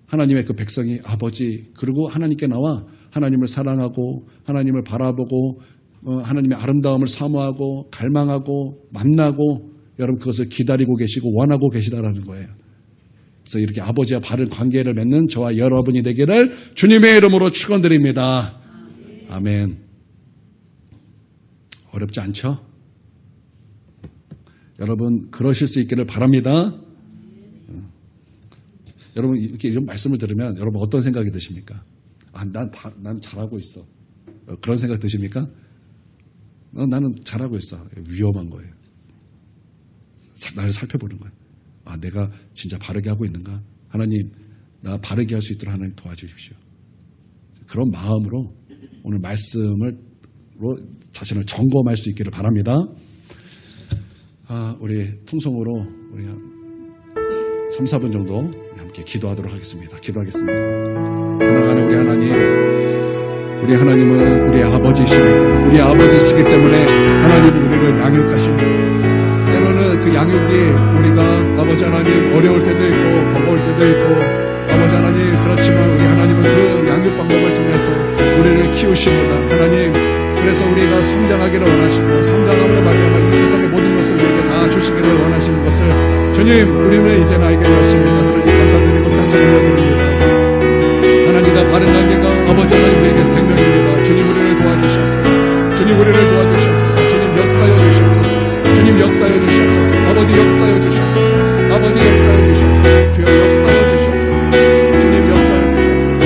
하나님의 그 백성이 아버지 그리고 하나님께 나와 하나님을 사랑하고 하나님을 바라보고 하나님의 아름다움을 사모하고 갈망하고 만나고 여러분 그것을 기다리고 계시고 원하고 계시다라는 거예요. 그래서 이렇게 아버지와 바른 관계를 맺는 저와 여러분이 되기를 주님의 이름으로 축원드립니다. 아멘. 어렵지 않죠? 여러분 그러실 수 있기를 바랍니다. 여러분 이렇게 이런 말씀을 들으면 여러분 어떤 생각이 드십니까? 난 잘하고 있어. 그런 생각 드십니까? 나는 잘하고 있어. 위험한 거예요. 나를 살펴보는 거예요. 내가 진짜 바르게 하고 있는가? 하나님, 나 바르게 할 수 있도록 하나님 도와주십시오. 그런 마음으로 오늘 말씀으로 자신을 점검할 수 있기를 바랍니다. 우리 통성으로 우리 3, 4분 정도 우리 함께 기도하도록 하겠습니다. 기도하겠습니다. 사랑하는 우리 하나님, 우리 하나님은 우리 아버지십니다. 우리 아버지시기 때문에 하나님은 우리를 양육하십니다. 때로는 그 양육이 우리가 아버지 하나님 어려울 때도 있고 버거울 때도 있고 아버지 하나님 그렇지만 우리 하나님은 그 양육 방법을 통해서 우리를 키우십니다. 하나님 그래서 우리가 성장하기를 원하시고 성장함으로 말미암아 이 세상의 모든 것을 우리에게 다 주시기를 원하시는 것을 주님 우리는 이제 알게 되었습니다. 하나님 감사드리고 찬송 올려드립니다. 하나님과 바른 관계가 아버지 하나님 우리에게 생명입니다. 주님 우리를 도와주시옵소서. 주님 우리를 도와주시옵소서. 주님 역사여 주시옵소서. 주님 역사여 주시옵소서. 아버지 역사여 주시옵소서. 아버지 역사여 주시옵소서. 주여 역사여 주시옵소서. 주님 역사여 주시옵소서.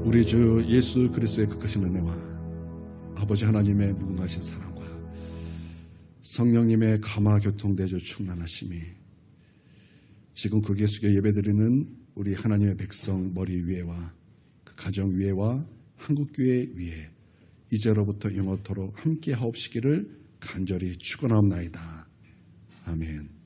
우리 주 예수 그리스도의 극하신 은혜와 아버지 하나님의 무궁하신 사랑과 성령님의 감화교통대조 충만하심이 지금 극에 숙여 예배드리는 우리 하나님의 백성 머리 위에와 그 가정 위에와 한국교회 위에 이제로부터 영원토록 함께 하옵시기를 간절히 축원하옵나이다. 아멘.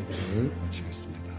예배를 마치겠습니다.